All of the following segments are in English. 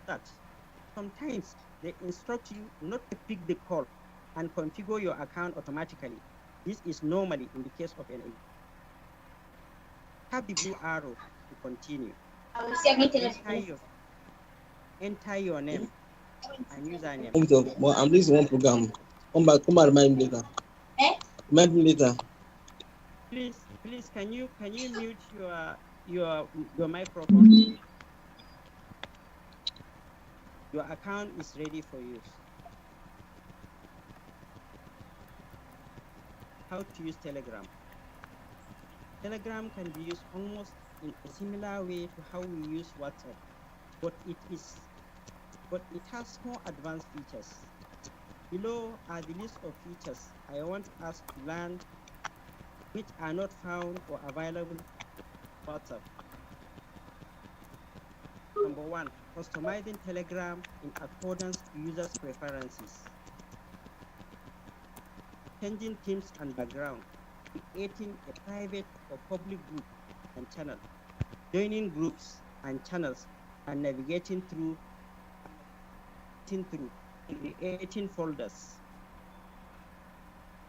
that. Sometimes they instruct you not to pick the call and configure your account automatically. This is normally in the case of an tap the blue arrow to continue. Enter your name and username. I'm listening to one program. Come back, remind me later. Remind me later. Please, can you mute your microphone? Your account is ready for use. How to use Telegram. Telegram can be used almost in a similar way to how we use WhatsApp, but it has more advanced features. Below are the list of features I want us to learn which are not found or available on WhatsApp. Number 1, customizing Telegram in accordance to users' preferences. Changing themes and background. Creating a private or public group and channel. Joining groups and channels and navigating through creating folders.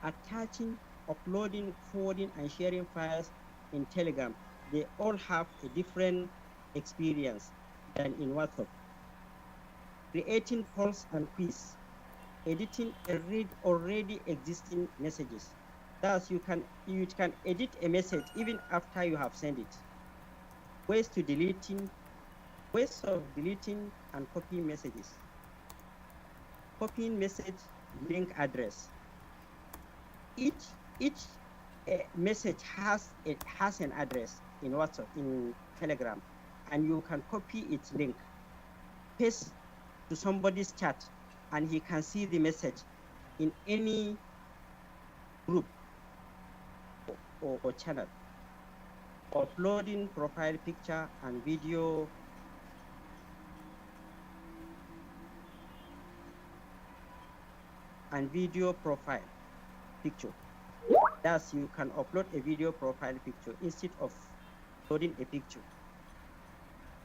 Attaching, uploading, forwarding, and sharing files in Telegram. They all have a different experience than in WhatsApp. Creating polls and quiz. Editing already existing messages. Thus, you can edit a message even after you have sent it. Ways of deleting and copying messages. Copying message link address. Each message has an address in WhatsApp, in Telegram, and you can copy its link, paste to somebody's chat, and he can see the message in any group or channel. Uploading profile picture and video. And video profile picture. Thus, you can upload a video profile picture instead of loading a picture.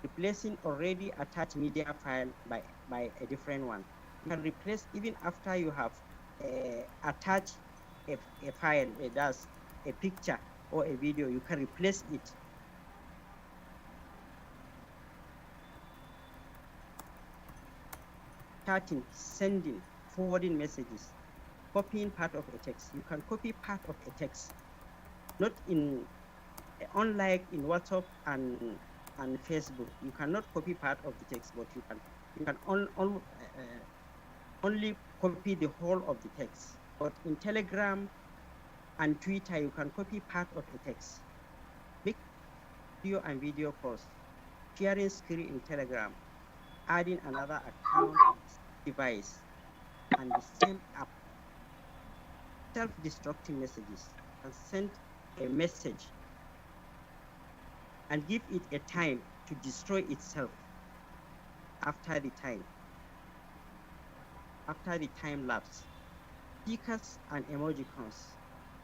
Replacing already attached media file by a different one. You can replace even after you have attached a file, that's a picture or a video, you can replace it. Chatting, sending, forwarding messages, copying part of a text. You can copy part of a text, not unlike in WhatsApp and Facebook. You cannot copy part of the text, but you can only copy the whole of the text. But in Telegram and Twitter, you can copy part of a text. Make video and video calls, sharing screen in Telegram, adding another account device, and the same app. Self-destructing messages. And send a message and give it a time to destroy itself after the time lapse. Stickers and emojicons.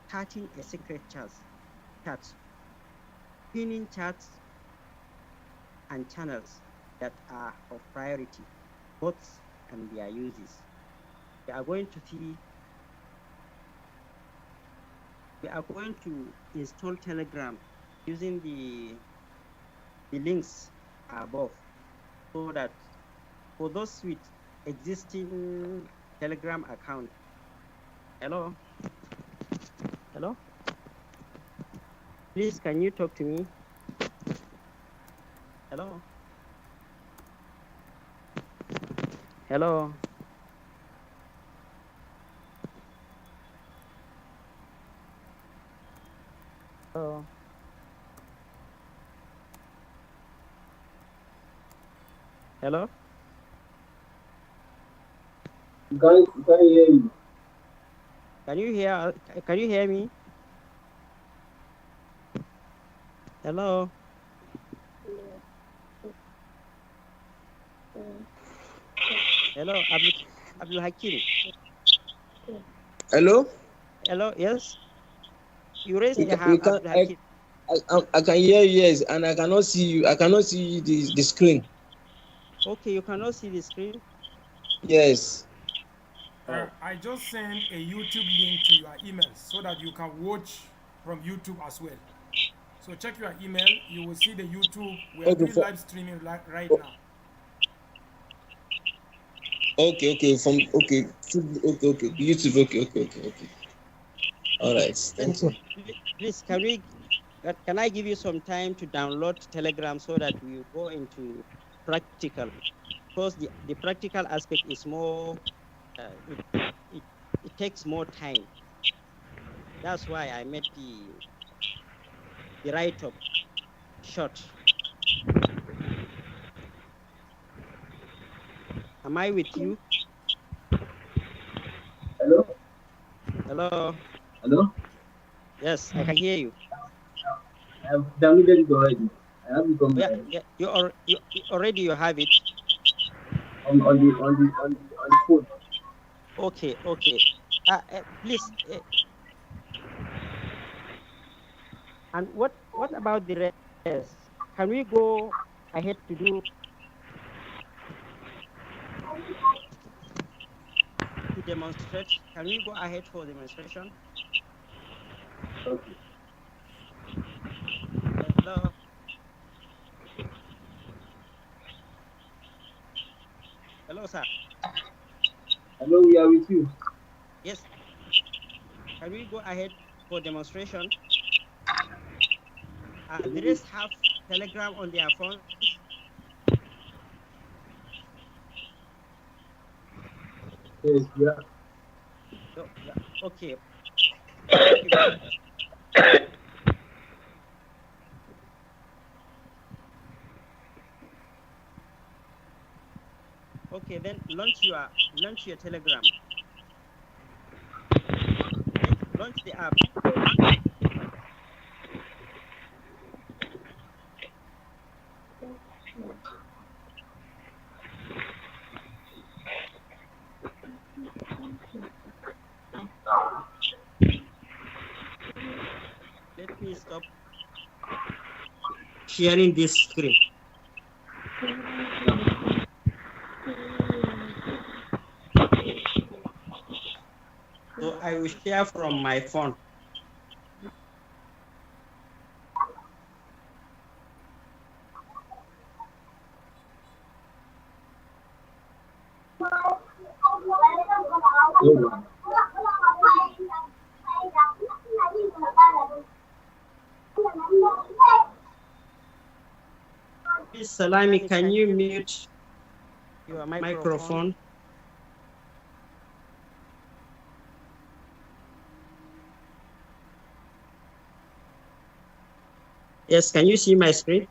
Starting a secret chat, pinning chats and channels that are of priority, bots and their uses. We are going to install Telegram using the links above, so that for those with existing Telegram account. Hello? Please, can you talk to me? Hello? Hello? Hello? Hello? Can hear you. Can you hear me? Hello? Hello, Abdul Hakim. Hello? Hello, yes? You raised your hand, Abdul Hakim. I can hear you, yes, and I cannot see you. I cannot see the screen. Okay, you cannot see the screen. Yes. I just sent a YouTube link to your email so that you can watch from YouTube as well. So check your email. You will see the YouTube. We are Okay. doing live streaming right now. Okay. Okay. Okay. Okay. YouTube. Okay. All right. Thank you. Please, can I give you some time to download Telegram so that we go into practical? Because the practical aspect is more, it takes more time. That's why I made the write-up short. Am I with you? Hello. Hello? Hello. Yes, I can hear you. I have downloaded it already. I have it on Yeah, my yeah, you already you have it. on the phone. Okay. Please, and what about the rest? Can we go ahead to demonstrate? Can we go ahead for demonstration? Okay. Hello? Hello, sir. Hello, we are with you. Yes. Can we go ahead for demonstration? The rest have Telegram on their phones. Yes, yeah. So, yeah, okay. Thank you very much. Okay, then launch your Telegram. Okay, launch the app. Let me stop sharing this screen. So I will share from my phone. Please, Salami, can you mute your microphone? Yes, can you see my screen?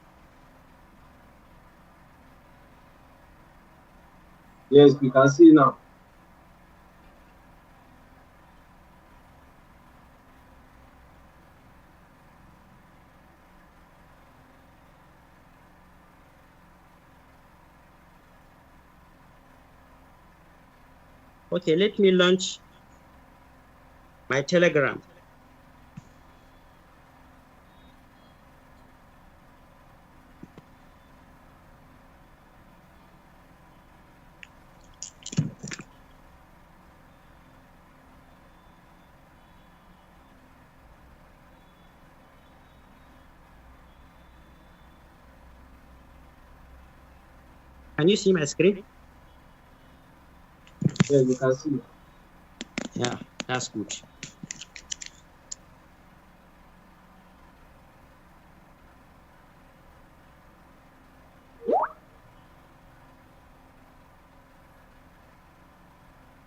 Yes, we can see now. Okay, let me launch my Telegram. Can you see my screen? Yes, we can see. Yeah, that's good.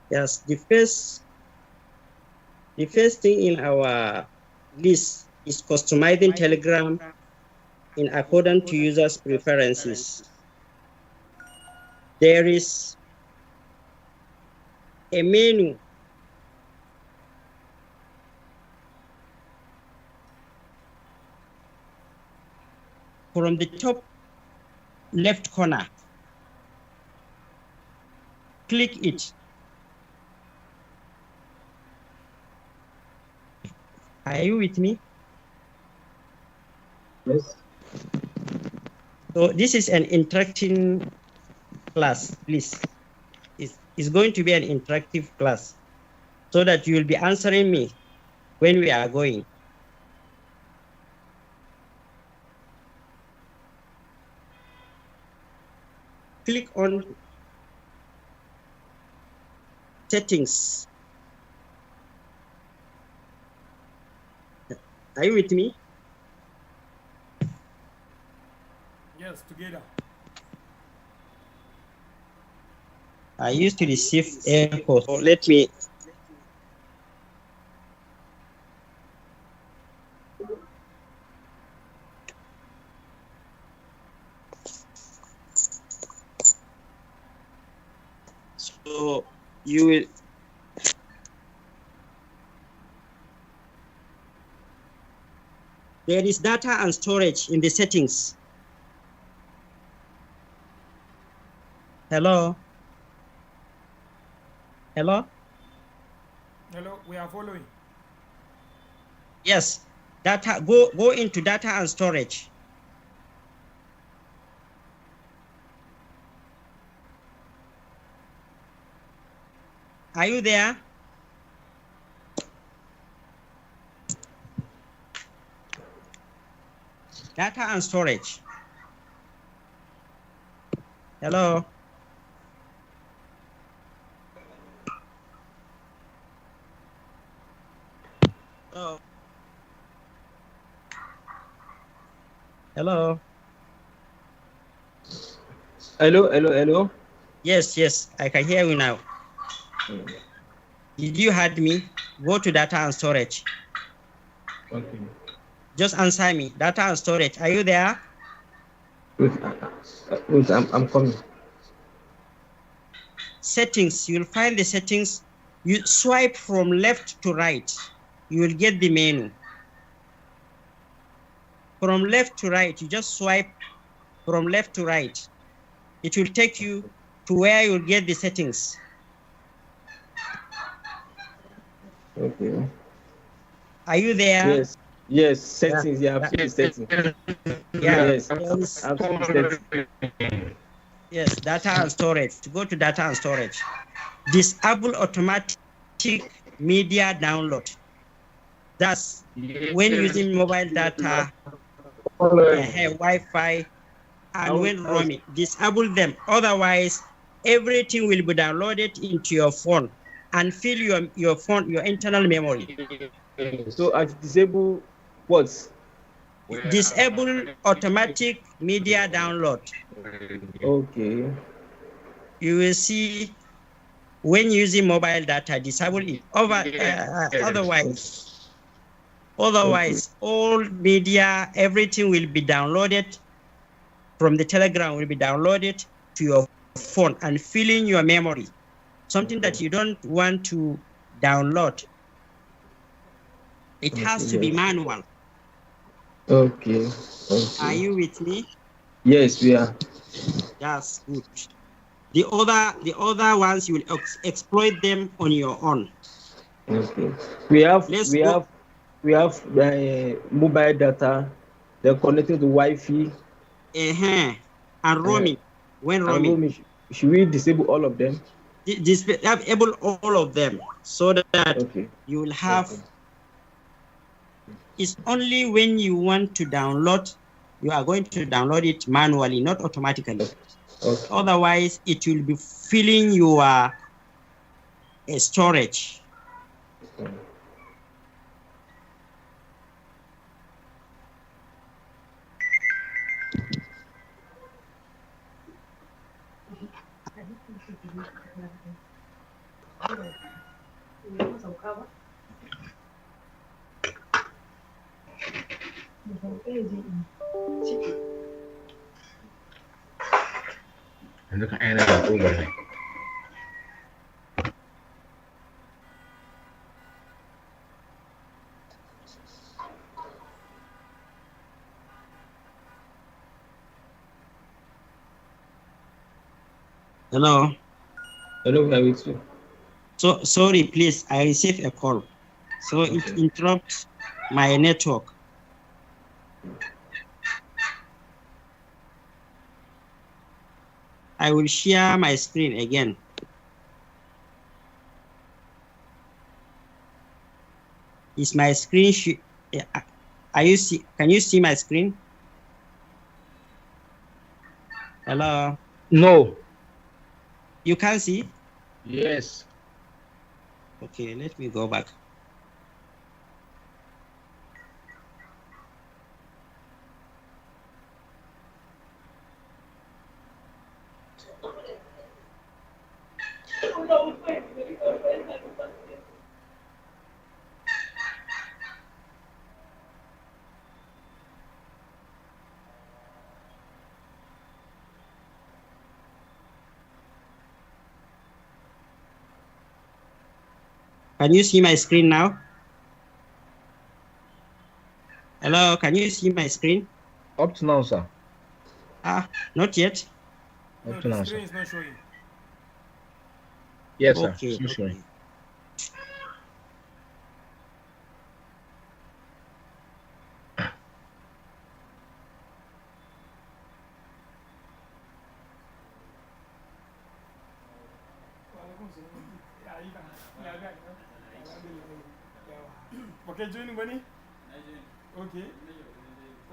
Yes, the first thing in our list is customizing Telegram in accordance to users' preferences. There is a menu from the top left corner. Click it. Are you with me? Yes. So this is an interacting class, please. It's going to be an interactive class so that you will be answering me when we are going. Click on settings. Are you with me? Yes, together. I used to receive echo, so let me. So you will. There is data and storage in the settings. Hello? Hello? Hello, we are following. Yes, data, go into data and storage. Are you there? Data and storage. Hello? Hello? Hello? Hello. Yes, I can hear you now. Did you heard me? Go to data and storage. Okay. Just answer me. Data and storage. Are you there? Wait, I'm coming. Settings. You'll find the settings. You swipe from left to right. You will get the menu. From left to right, you just swipe from left to right. It will take you to where you'll get the settings. Okay. Are you there? Yes. Settings. Yeah, I've seen the settings. Yeah. Yes, I've seen the settings. Yes, data and storage. To go to data and storage. Disable automatic media download. That's when using mobile data, Wi-Fi, and when roaming. Disable them. Otherwise, everything will be downloaded into your phone and fill your phone, your internal memory. So I disable what? Disable automatic media download. Okay. You will see when using mobile data, disable it. Otherwise, all media, everything will be downloaded from the Telegram, will be downloaded to your phone and filling your memory. Something that you don't want to download. It has to be manual. Okay. Are you with me? Yes, we are. That's good. The other ones you will exploit them on your own. Okay. We have mobile data. They're connected to Wi-Fi. And roaming. When roaming. Should we disable all of them? Disable all of them so that you will have. It's only when you want to download, you are going to download it manually, not automatically. Otherwise, it will be filling your storage. Hello. Hello, we are with you. So sorry, please. I received a call, so it interrupts my network. I will share my screen again. Is my screen, can you see my screen? Hello? No. You can see? Yes. Okay, let me go back. Can you see my screen now? Hello, can you see my screen? Up to now, sir. Not yet. No, Up to the now, screen sir. is not showing. Yes, sir. Okay, It's not showing. okay. Okay, join Gwani? Okay.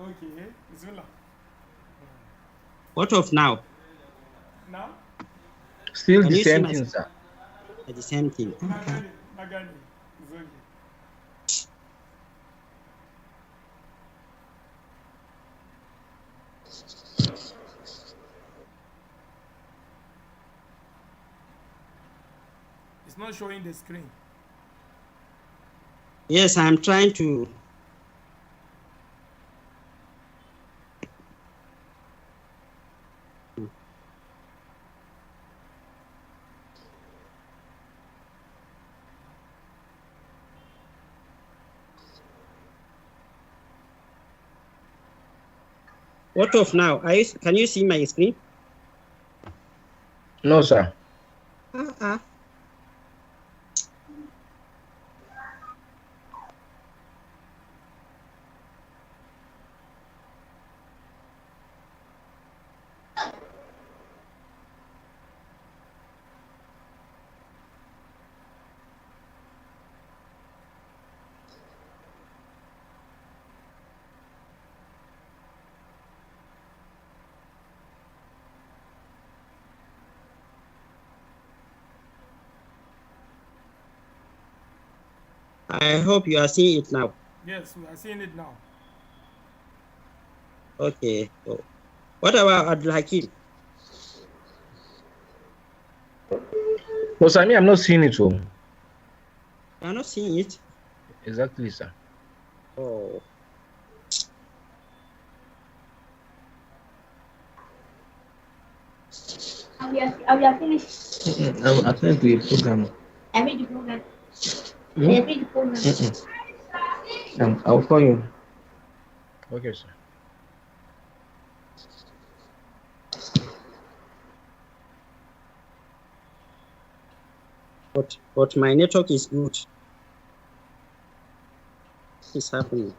Okay. Bismillah. What of now? Now? Still Can the you see same my thing, screen? sir. The same thing. Nagani. It's okay. It's not showing the screen. Yes, I'm trying to. What of now? Can you see my screen? No, sir. I hope you are seeing it now. Yes, we are seeing it now. Okay. So, what about Abdul Hakim? No, sir, I'm not seeing it. Oh. You are not seeing it? Exactly, sir. Oh. We are finished. I'll attend to the program. I made the program. Hmm? I made the program. I'll call you. Okay, sir. But my network is good. What is happening?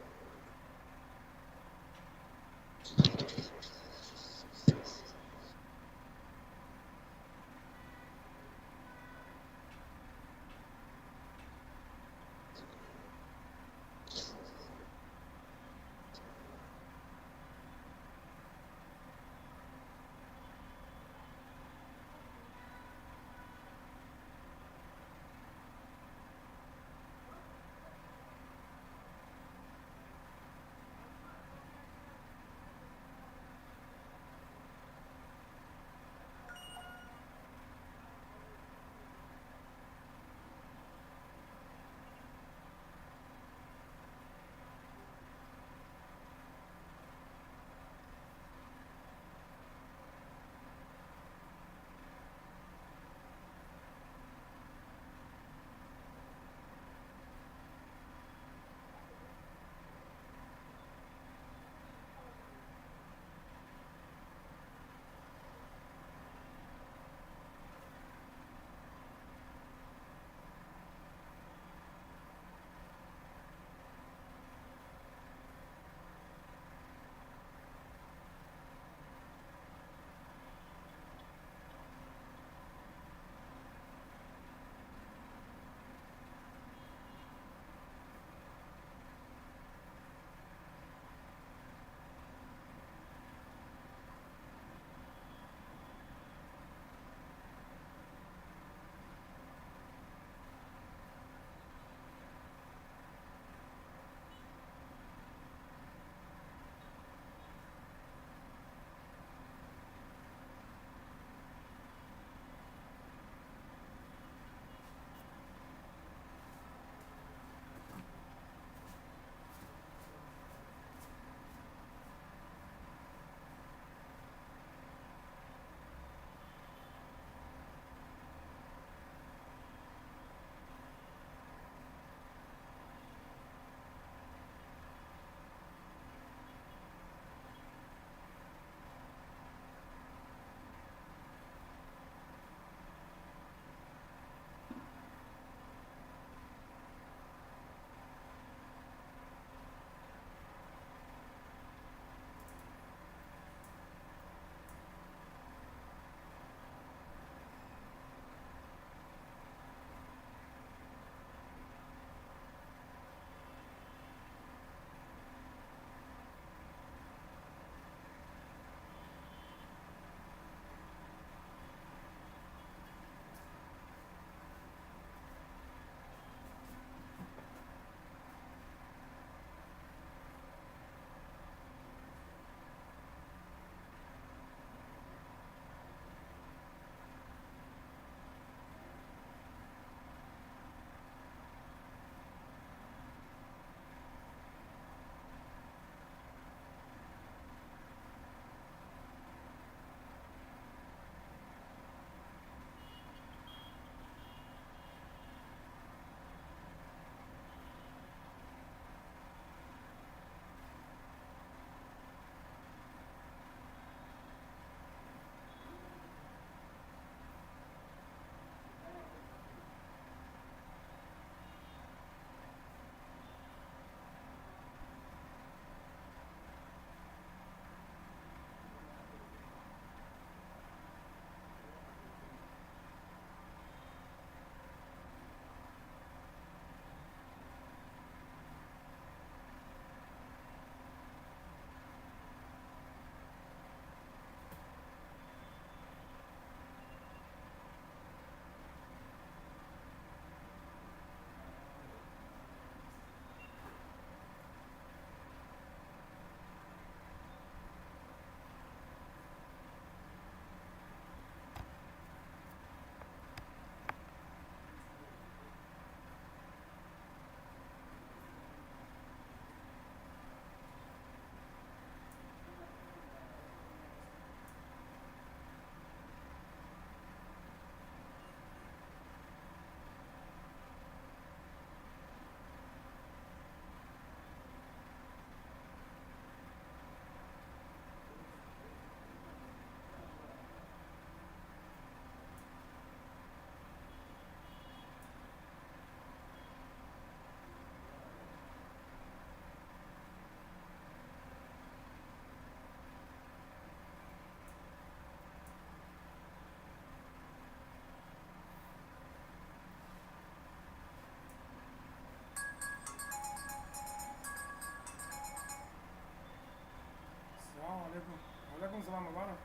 alaikum salam Mubarak.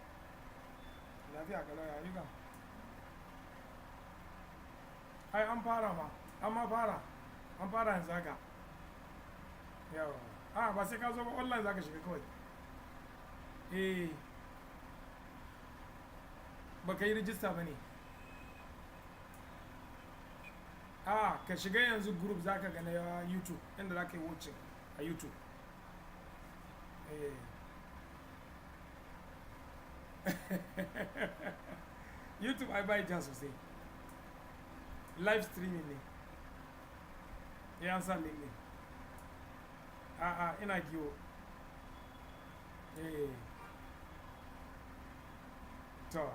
Lafiya kalau ya yi kam. Ai an fara ma. An ma fara. An fara yanzu haka. Yawa. Ah ba sai ka zo ba online zaka shiga kawai. Eh. Ba ka yi rijista ba ne. Ah ka shiga yanzu group zaka ga na YouTube inda zaka yi watching a YouTube. Eh. YouTube ai bai ja sosai. Live streaming ne. Ya sa link ne. Ina giwo. Eh. To.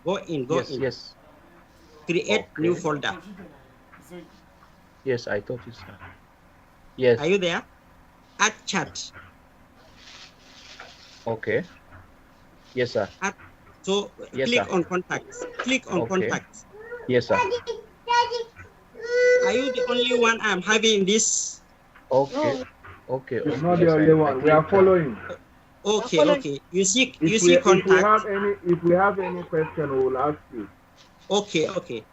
Go in, go Yes, in. yes. create new folder. Yes, I thought it, sir. Yes. Are you there? Add chat. Okay. Yes, sir. So yes, click sir. on contacts. Click on contacts. Yes, sir. Are you the only one I'm having this? Okay. Okay. It's not the only one. We are following. Okay, okay. You see If we have any question, we will ask you. Okay, okay.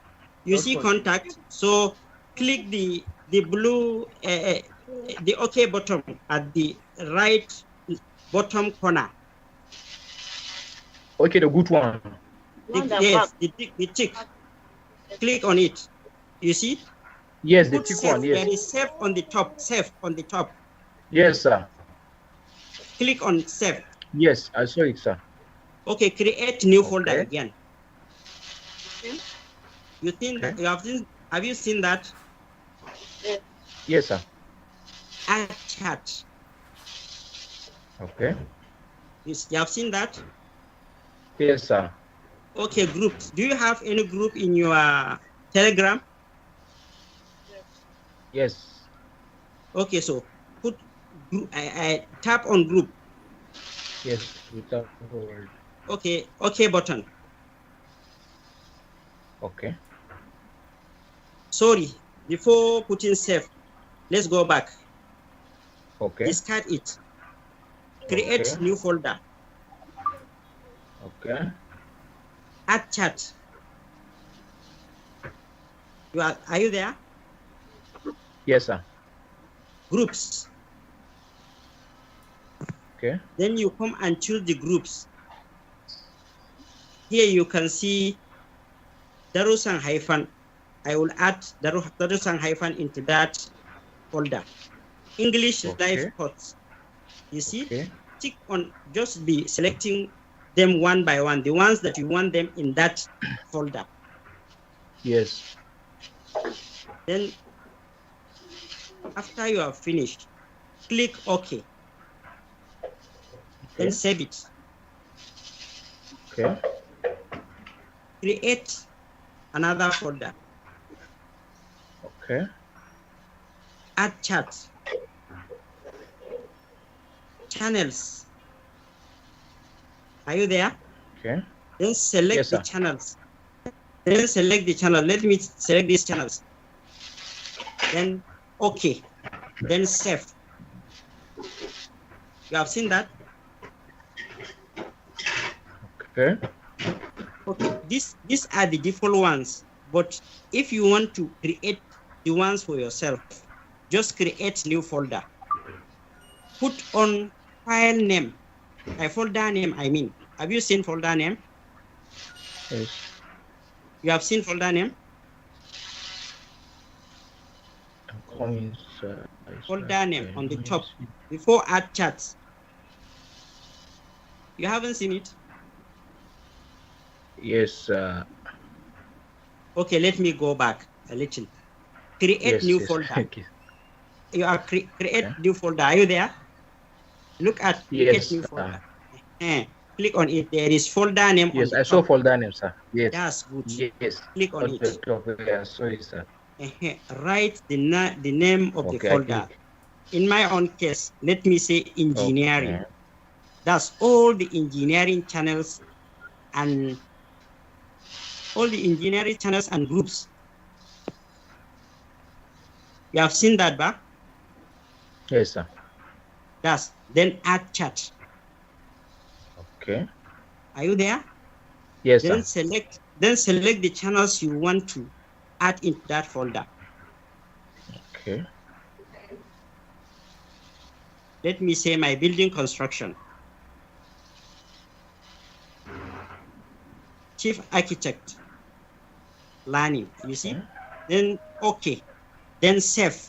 You see contact. So click the blue the OK button at the right bottom corner. Okay, the good one. Yes, the tick. Click on it. You see? Yes, the tick one. Yes. There is save on the top. Save on the top. Yes, sir. Click on save. Yes, I saw it, sir. Okay, create new folder again. You think that you have seen? Have you seen that? Yes, sir. Add chat. Okay. You have seen that? Yes, sir. Okay, groups. Do you have any group in your Telegram? Yes. Okay, so put I tap on group. Yes, without word. Okay, OK button. Okay. Sorry, before putting save, let's go back. Okay. Discard it. Create new folder. Okay. Add chat. Are you there? Yes, sir. Groups. Okay. Then you come and choose the groups. Here you can see Darussan hyphen. I will add Darussan hyphen into that folder. English live course. You see? Tick on, just be selecting them one by one, the ones that you want them in that folder. Yes. Then after you have finished, click OK. Then save it. Okay. Create another folder. Okay. Add chat. Channels. Are you there? Okay. Then select the channels. Then select the channel. Let me select these channels. Then OK. Then save. You have seen that? Okay. Okay. These are the default ones. But if you want to create the ones for yourself, just create new folder. Put on file name. Folder name, I mean. Have you seen folder name? Yes. You have seen folder name? Folder name on the top. Before add chats. You haven't seen it? Yes. Okay, let me go back a little. Create new folder. Okay. You are create new folder. Are you there? Look at create new folder. Click on it. There is folder name. Yes, on the I saw top. folder name, sir. Yes. That's good. Yes. Click on it. Sorry, sir. Write the name of the folder. In my own case, let me say engineering. Okay. That's all the engineering channels and groups. You have seen that, ba? Yes, sir. Then add chat. Okay. Are you there? Yes, then sir. Select the channels you want to add into that folder. Okay. Let me say my building construction. Chief architect. Learning. You see? Then OK. Then save.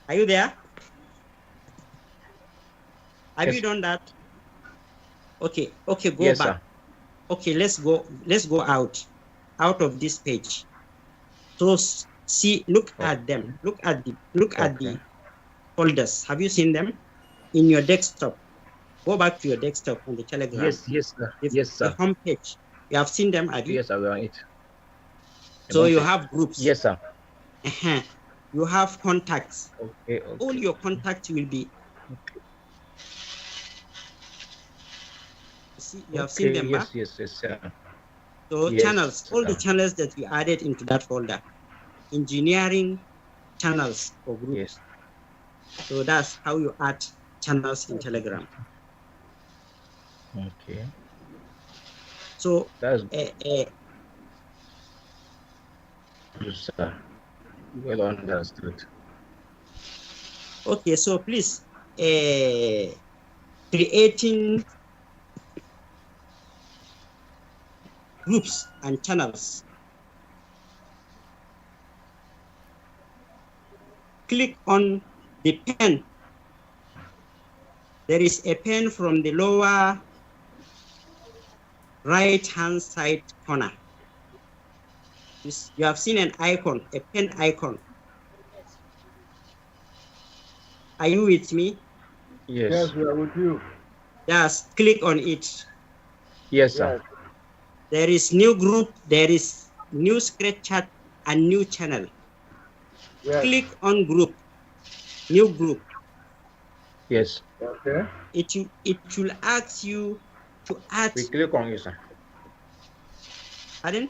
Are you there? Have you done that? Okay, go back. Sir. Okay, let's go out of this page. So see, look at them. Look at the folders. Have you seen them in your desktop? Go back to your desktop on the Telegram. Yes, sir. Yes, sir. The home page. You have seen them, have you? Yes, I will on it. So you have groups. Yes, sir. You have contacts. Okay. All your contacts will be. See, you have seen them, Yes, sir. So Yes, channels, all the sir. channels that you added into that folder, engineering channels or groups. Yes. So that's how you add channels in Telegram. Okay. So That's good, sir. Well understood. Okay, so please, creating groups and channels. Click on the pen. There is a pen from the lower right-hand side corner. You have seen an icon, a pen icon. Are you with me? Yes, we are with you. Just click on it. Yes, sir. There is new group, there is new scratch chat, and new channel. Yes. Click on group, new group. Yes. Okay. It will ask you to add. We click on it, sir. Pardon?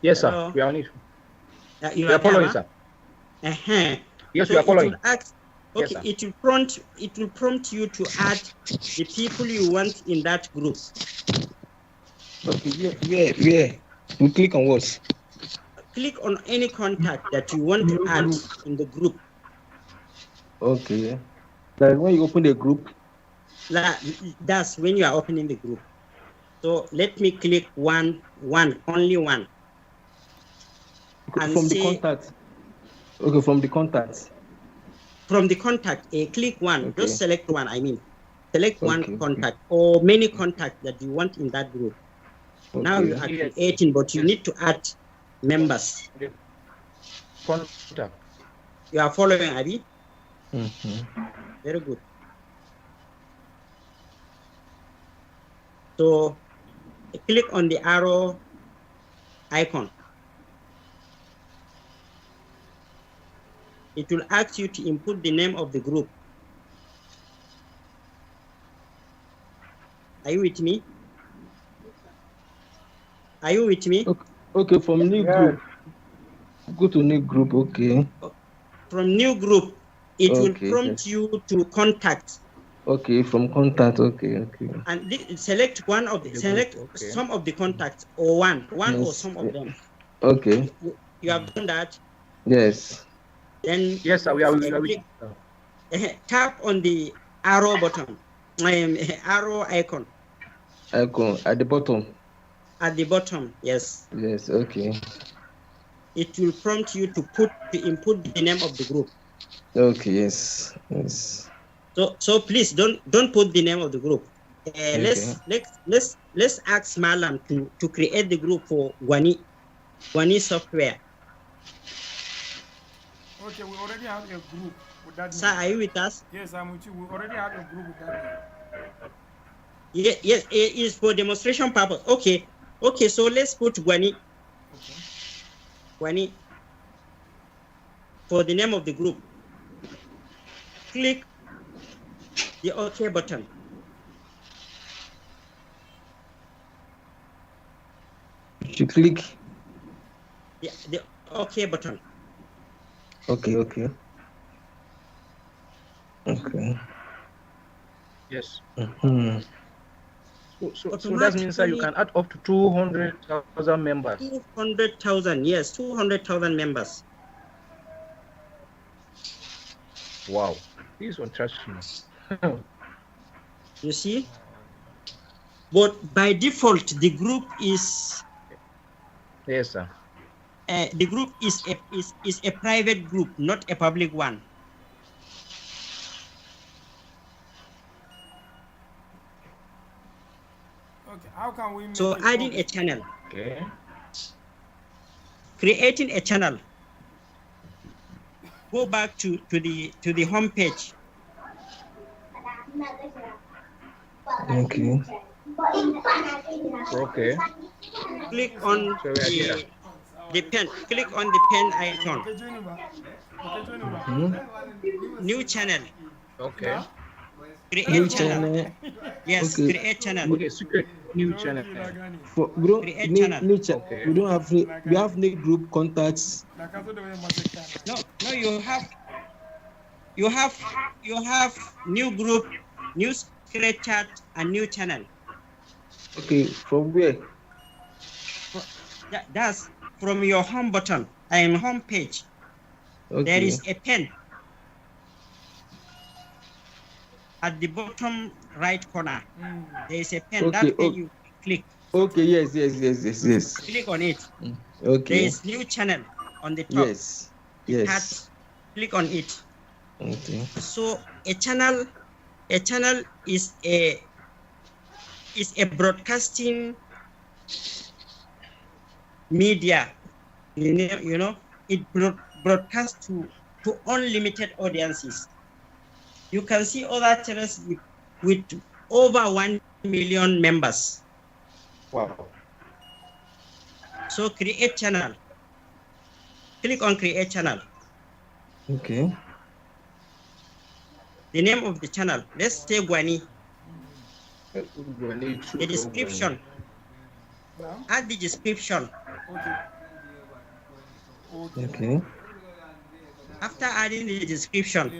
Yes, Hello? sir. We are on it. You We are following, there, sir. Yes, so we are following. It will ask, okay, Yes, it will prompt you to add the people you want in that group. Okay, where? We click on what? Click on any contact that you want to add in the group. Okay. Like when you open the group. That's when you are opening the group. So let me click only one. And from say, the contact. Okay, from the contacts. From the contact, click one. Okay. Just select one. Select one Okay, contact or many contacts that you want in that group. Okay. Now you are creating, but you need to add members. Contact. You are following, Abby? Mm-hmm. Very good. So click on the arrow icon. It will ask you to input the name of the group. Are you with me? Are you with me? Okay, from new group. Go to new group, okay. From new group, it will prompt you to contact. Okay, from contact, okay. And select one of the some of the contacts or one or some of them. Okay. You have done that? Yes. Then yes, sir. We are tap on the arrow button, arrow icon. Icon at the bottom. At the bottom, yes. Yes, okay. It will prompt you to input the name of the group. Okay, yes. So please don't put the name of the group. Let's ask Malam to create the group for Gwani software. Okay, we already have a group with that name. Sir, are you with us? Yes, I'm with you. We already have a group with that name. Yes, it is for demonstration purpose. Okay, so let's put Gwani. Okay. Gwani for the name of the group. Click the OK button. You click the OK button. Okay. Yes. Mm-hmm. So that means that you can add up to 200,000 members. 200,000, yes, 200,000 members. Wow, this is interesting. You see? But by default, the group is. Yes, sir. The group is a private group, not a public one. Okay, how can we make so adding a channel? Okay. Creating a channel. Go back to the home page. Okay. Okay. Click on So we are here. the pen. Click on the pen icon. New channel. Okay. Create New channel. channel. Yes, Okay. create channel. Okay, secret new channel. For we don't Create channel. Okay. we don't have we have new group contacts. No, you have new group, new secret chat, and new channel. Okay, from where? That's from your home button and home page. Okay. There is a pen at the bottom right corner. There is a pen. Okay, That pen you click. Okay, yes. Click on it. Okay. There is new channel on the top. Yes. Click on it. Okay. So a channel is a broadcasting media. You know, it broadcasts to unlimited audiences. You can see other channels with over 1 million members. Wow. So create channel. Click on create channel. Okay. The name of the channel. Let's say Gwani. The description. Add the description. Okay. After adding the description,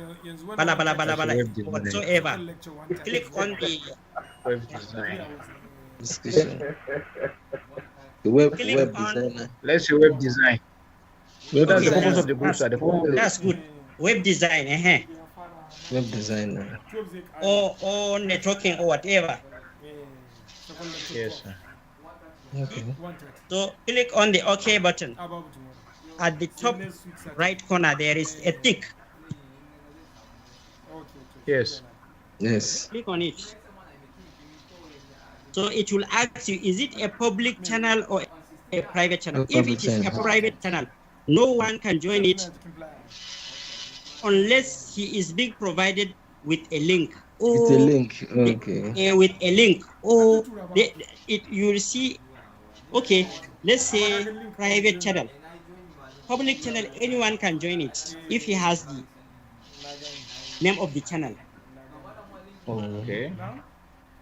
whatsoever, click on the web design. Description. The web Click designer. Let's say web design. That's the purpose of the group. That's good. Web design, Web designer. or networking or whatever. Yes, sir. Okay. So click on the OK button. At the top right corner, there is a tick. Yes. Yes. Click on it. So it will ask you, is it a public channel or a private channel? If it is a private channel, no one can join it unless he is being provided with a link. It's a link. Okay. With a link. Or you will see, okay, let's say private channel. Public channel, anyone can join it if he has the name of the channel. Okay.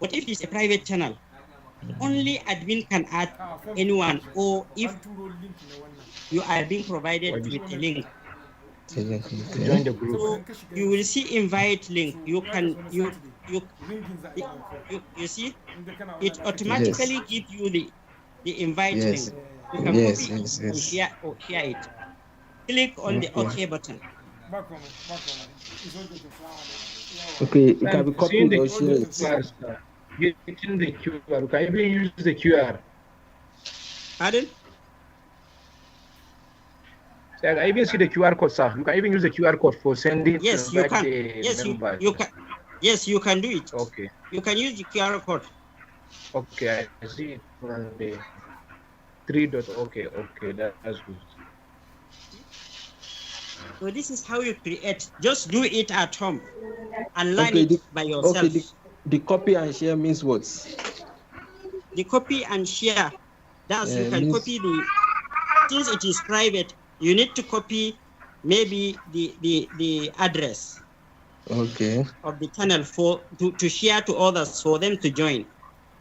But if it's a private channel, only admin can add anyone, or if you are being provided with a link. Join the group. So you will see invite link. You see it automatically gives you the invite link. You can copy it and share it. Click on the OK button. Okay, it can be copied or shared. Using the QR. You can even use the QR. Pardon? So I even see the QR code, sir. You can even use the QR code for sending. Yes, you can. Yes, you can. Yes, you can do it. Okay. You can use the QR code. Okay, I see it on the 3 dot. Okay, that's good. So this is how you create. Just do it at home and learn it by yourself. Okay, the copy and share means what? The copy and share. That's you can copy since it is private, you need to copy maybe the address. Okay. Of the channel to share to others for them to join.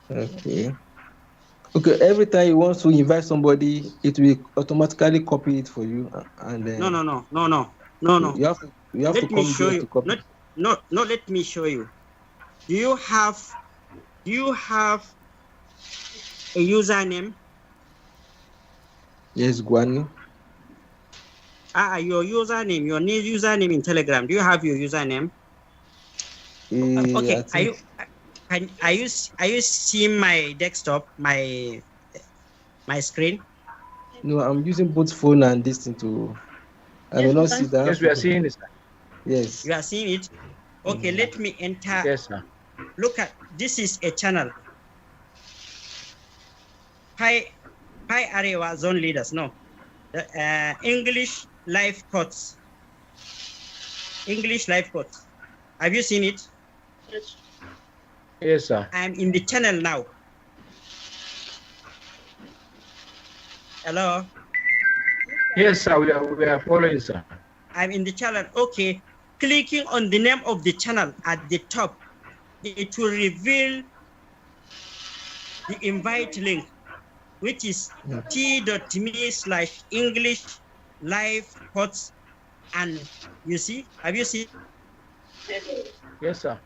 Okay. Okay, every time you want to invite somebody, it will automatically copy it for you, and then. No. You have to come here to copy. No. Let me show you. Do you have a username? Yes, Gwani. Your username, your new username in Telegram. Do you have your username? Okay. Are you seeing my desktop, my screen? No, I'm using both phone and this thing to. I will not see that. Yes, we are seeing this. Yes. You are seeing it. Okay, let me enter. Yes, sir. Look at this is a channel. Pi Arewa Zone Leaders. No, English Life Codes. English Life Codes. Have you seen it? Yes, sir. I'm in the channel now. Hello? Yes, sir. We are following, sir. I'm in the channel. Okay. Clicking on the name of the channel at the top, it will reveal the invite link, which is t.me/English live pods. And you see, have you seen? Yes, sir.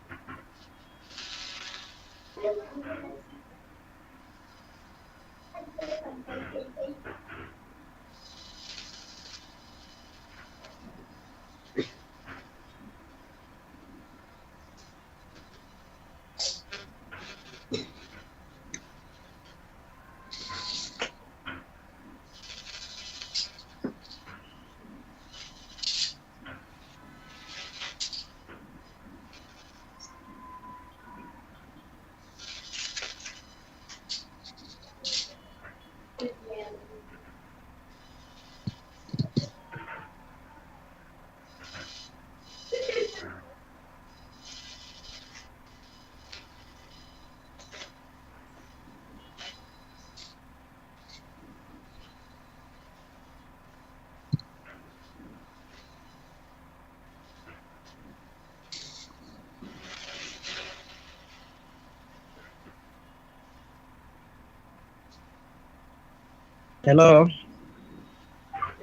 Hello?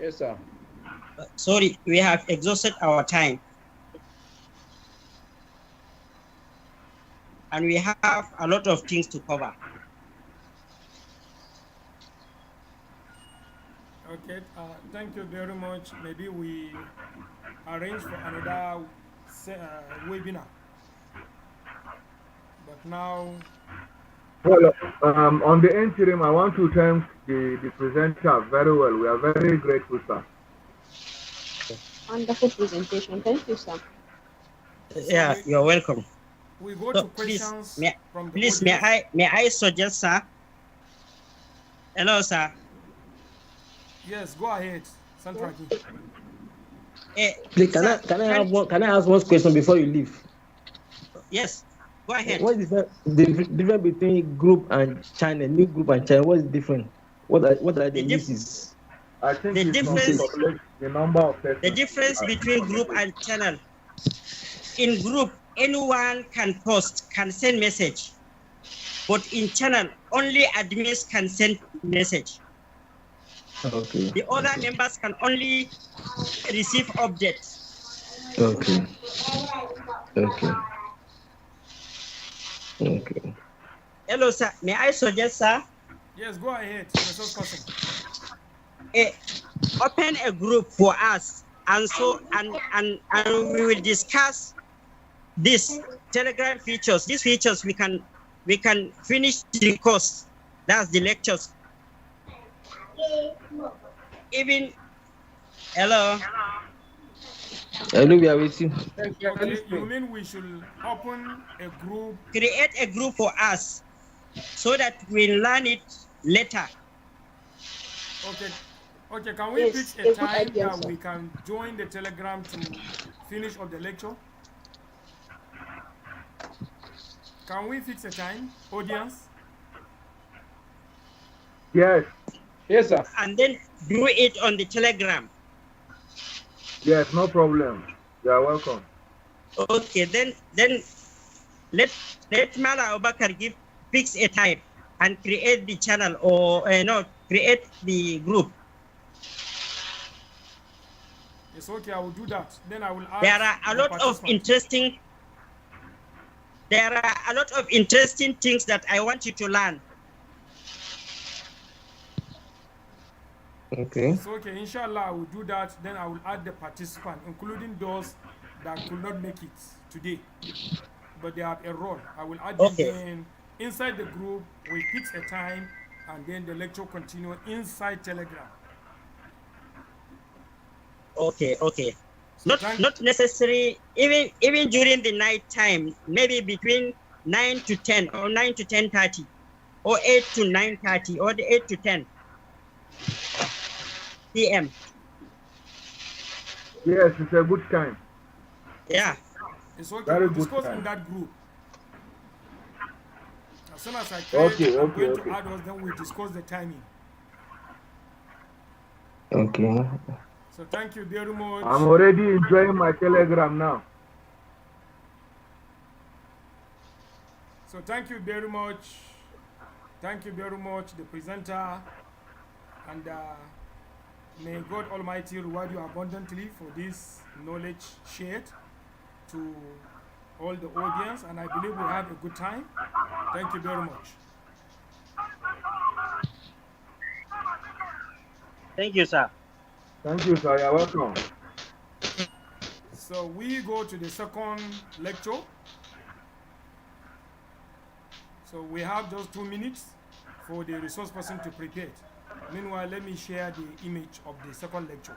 Yes, sir. Sorry, we have exhausted our time. And we have a lot of things to cover. Okay, thank you very much. Maybe we arrange for another webinar. But now, Well, on the interim, I want to thank the presenter very well. We are very grateful, sir. Wonderful presentation. Thank you, sir. Yeah, you're welcome. we go So to questions from the please, audience. may I suggest, sir? Hello, sir. Yes, go ahead, Santraki. Please, Sir, can I ask one question before you leave? Yes, go ahead. What is the difference between group and channel? New group and channel. What is different? What are the uses? I think The it's difference, the number of persons. the difference between group and channel. In group, anyone can post, can send message. But in channel, only admins can send message. Okay. The other members can only receive updates. Okay. Okay. Okay. Hello, sir. May I suggest, sir? Yes, go ahead, resource person. Open a group for us, and we will discuss this Telegram features. These features we can finish the course. That's the lectures. Even hello. Hello, we are waiting. Okay, you mean we should open a group? Create a group for us so that we learn it later. Okay. Okay, can we fix a time that we can join the Telegram to finish of the lecture? Can we fix a time, audience? Yes. Yes, sir. And then do it on the Telegram. Yes, no problem. You are welcome. Okay, then let Mala Obakar fix a time and create the channel, or create the group. It's okay, I will do that. Then I will ask. There are a lot of interesting things that I want you to learn. Okay. It's okay, inshallah, I will do that. Then I will add the participant, including those that could not make it today, but they have a role. I will add them in inside the group. We fix a time, and then the lecture continue inside Telegram. Okay. So not necessary, even during the night time, maybe between 9 to 10 or 9 to 10:30 or 8 to 9:30 or 8 to 10 p.m. Yes, it's a good time. Yeah. It's okay. Very We'll good discuss time. in that group. As soon as I create, I'm going to add us, then we discuss the timing. Okay. So thank you very much. I'm already enjoying my Telegram now. So thank you very much. Thank you very much, the presenter, and may God Almighty reward you abundantly for this knowledge shared to all the audience. And I believe we had a good time. Thank you very much. Thank you, sir. Thank you, sir. You're welcome. So we go to the second lecture. So we have just 2 minutes for the resource person to prepare. Meanwhile, let me share the image of the second lecture.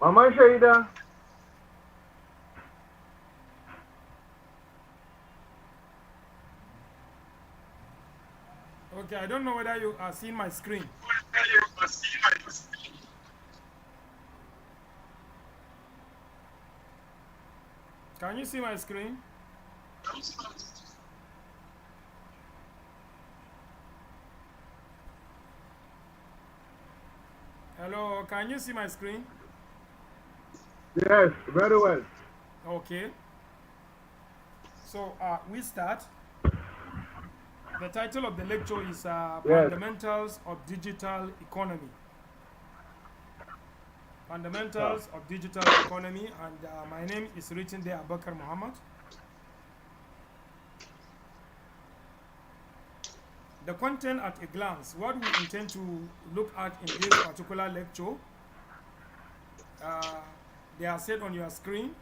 Mama Shaida. Okay, I don't know whether you are seeing my screen. Can you see my screen? Hello, can you see my screen? Yes, very well. Okay. So we start. The title of the lecture is Yes. Fundamentals of Digital Economy. Fundamentals of Digital Economy, and my name is written there, Abakar Muhammad. The content at a glance, what we intend to look at in this particular lecture, they are set on your screen.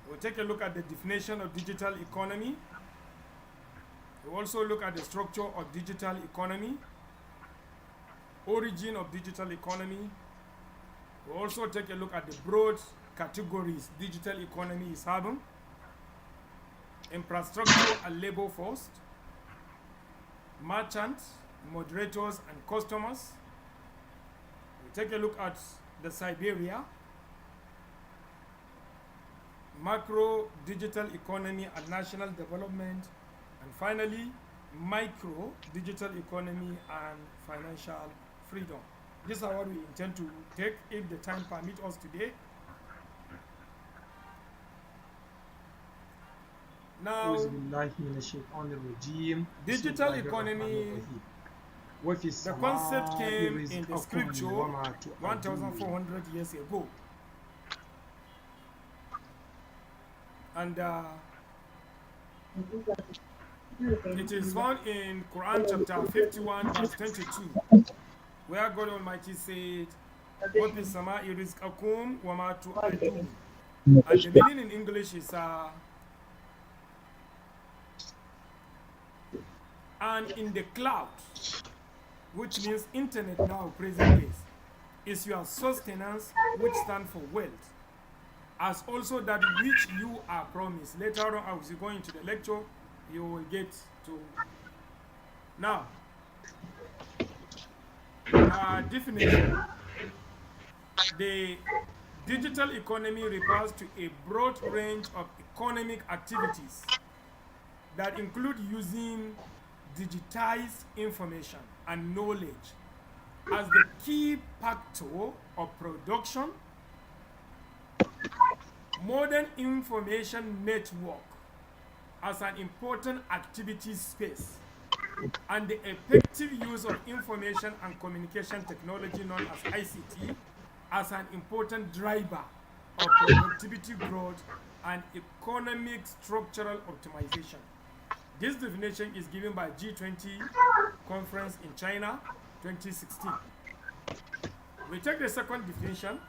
We'll take a look at the definition of digital economy. We'll also look at the structure of digital economy, origin of digital economy. We'll also take a look at the broad categories digital economy is having: infrastructure and labor force, merchants, moderators, and customers. We'll take a look at the Siberia, macro digital economy and national development, and finally micro digital economy and financial freedom. These are what we intend to take if the time permits us today. Now, digital economy, the concept came in the scripture 1,400 years ago. And it is found in Quran chapter 51 verse 22, where God Almighty said, وَفِي السَّمَاءِ رِزْقَكُمْ وَمَا تُوعَدُونَ. And the meaning in English is and in the cloud, which means internet now, present days, is your sustenance, which stands for wealth, as also that which you are promised. Later on, as you go into the lecture, you will get to. Now, definition. The digital economy refers to a broad range of economic activities that include using digitized information and knowledge as the key factor of production. Modern information network as an important activity space, and the effective use of information and communication technology known as ICT as an important driver of productivity growth and economic structural optimization. This definition is given by G20 conference in China 2016. We take the second definition.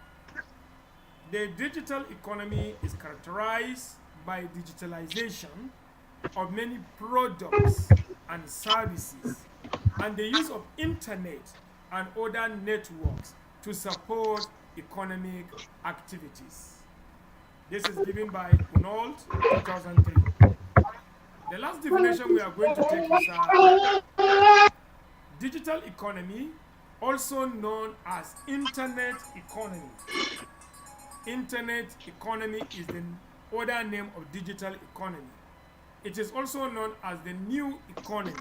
The digital economy is characterized by digitalization of many products and services and the use of internet and other networks to support economic activities. This is given by Unold 2003. The last definition we are going to take is digital economy, also known as internet economy. Internet economy is the other name of digital economy. It is also known as the new economy.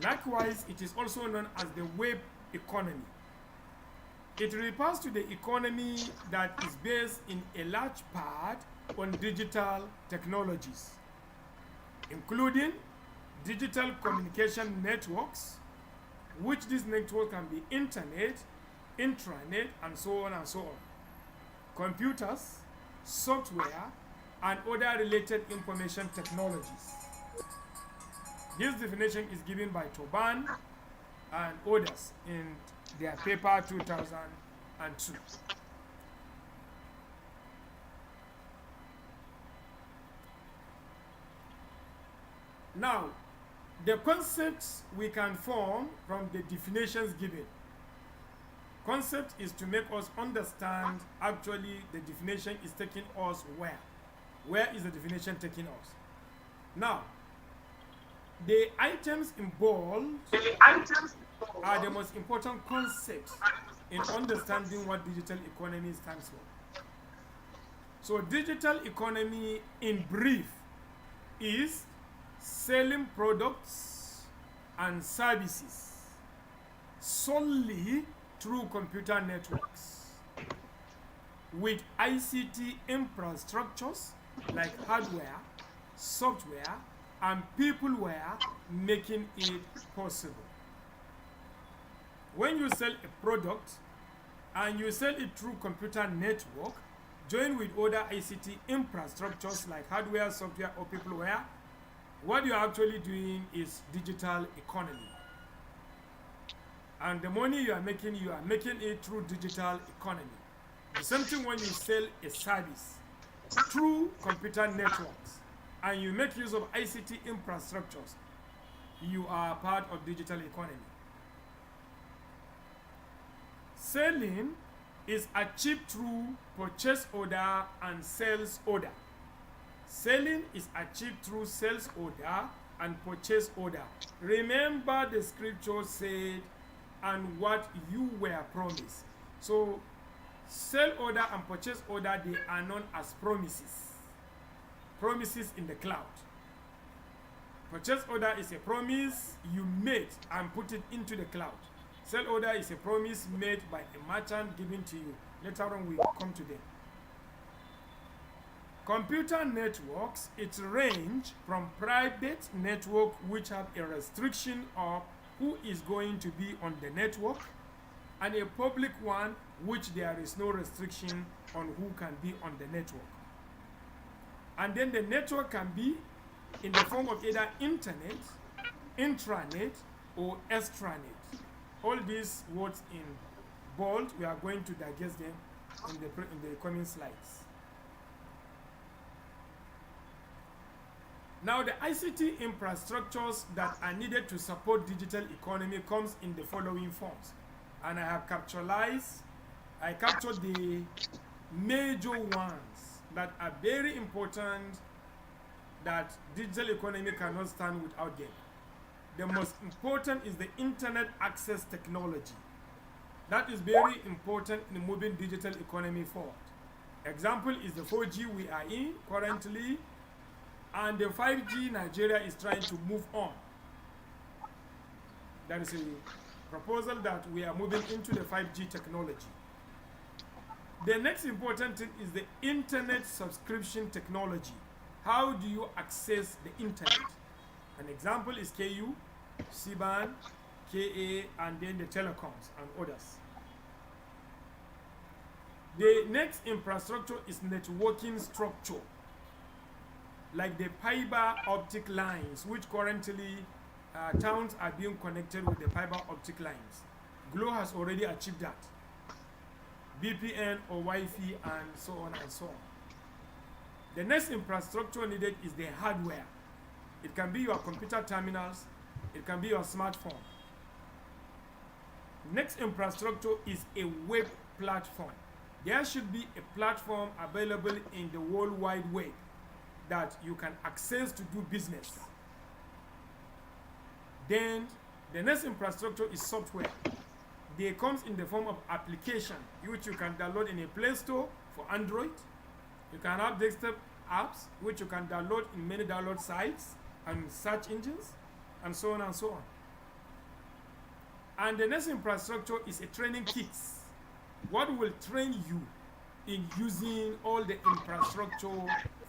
Likewise, it is also known as the web economy. It refers to the economy that is based in a large part on digital technologies, including digital communication networks, which this network can be internet, intranet, and so on and so on, computers, software, and other related information technologies. This definition is given by Toban and others in their paper 2002. Now, the concepts we can form from the definitions given. Concept is to make us understand actually the definition is taking us where. Where is the definition taking us? Now, the items involved are the most important concepts in understanding what digital economy stands for. So digital economy in brief is selling products and services solely through computer networks with ICT infrastructures like hardware, software, and peopleware making it possible. When you sell a product and you sell it through computer network, joined with other ICT infrastructures like hardware, software, or peopleware, what you're actually doing is digital economy. And the money you are making it through digital economy. The same thing when you sell a service through computer networks and you make use of ICT infrastructures, you are part of digital economy. Selling is achieved through purchase order and sales order. Selling is achieved through sales order and purchase order. Remember the scripture said, and what you were promised. So sell order and purchase order, they are known as promises. Promises in the cloud. Purchase order is a promise you made and put it into the cloud. Sell order is a promise made by a merchant given to you. Later on we come to them. Computer networks, it range from private network which have a restriction of who is going to be on the network, and a public one which there is no restriction on who can be on the network. And then the network can be in the form of either internet, intranet, or extranet. All these words in bold, we are going to digest them in the coming slides. Now the ICT infrastructures that are needed to support digital economy comes in the following forms. And I have captured the major ones that are very important, that digital economy cannot stand without them. The most important is the internet access technology. That is very important in moving digital economy forward. Example is the 4G we are in currently, and the 5G Nigeria is trying to move on. That is a proposal that we are moving into the 5G technology. The next important thing is the internet subscription technology. How do you access the internet? An example is KU, CBAN, KA, and then the telecoms and others. The next infrastructure is networking structure, like the fiber optic lines, which currently towns are being connected with the fiber optic lines. Glo has already achieved that. VPN or Wi-Fi and so on and so on. The next infrastructure needed is the hardware. It can be your computer terminals, it can be your smartphone. Next infrastructure is a web platform. There should be a platform available in the World Wide Web that you can access to do business. Then the next infrastructure is software. They comes in the form of application which you can download in a Play Store for Android. You can have desktop apps which you can download in many download sites and search engines, and so on and so on. And the next infrastructure is a training kits. What will train you in using all the infrastructure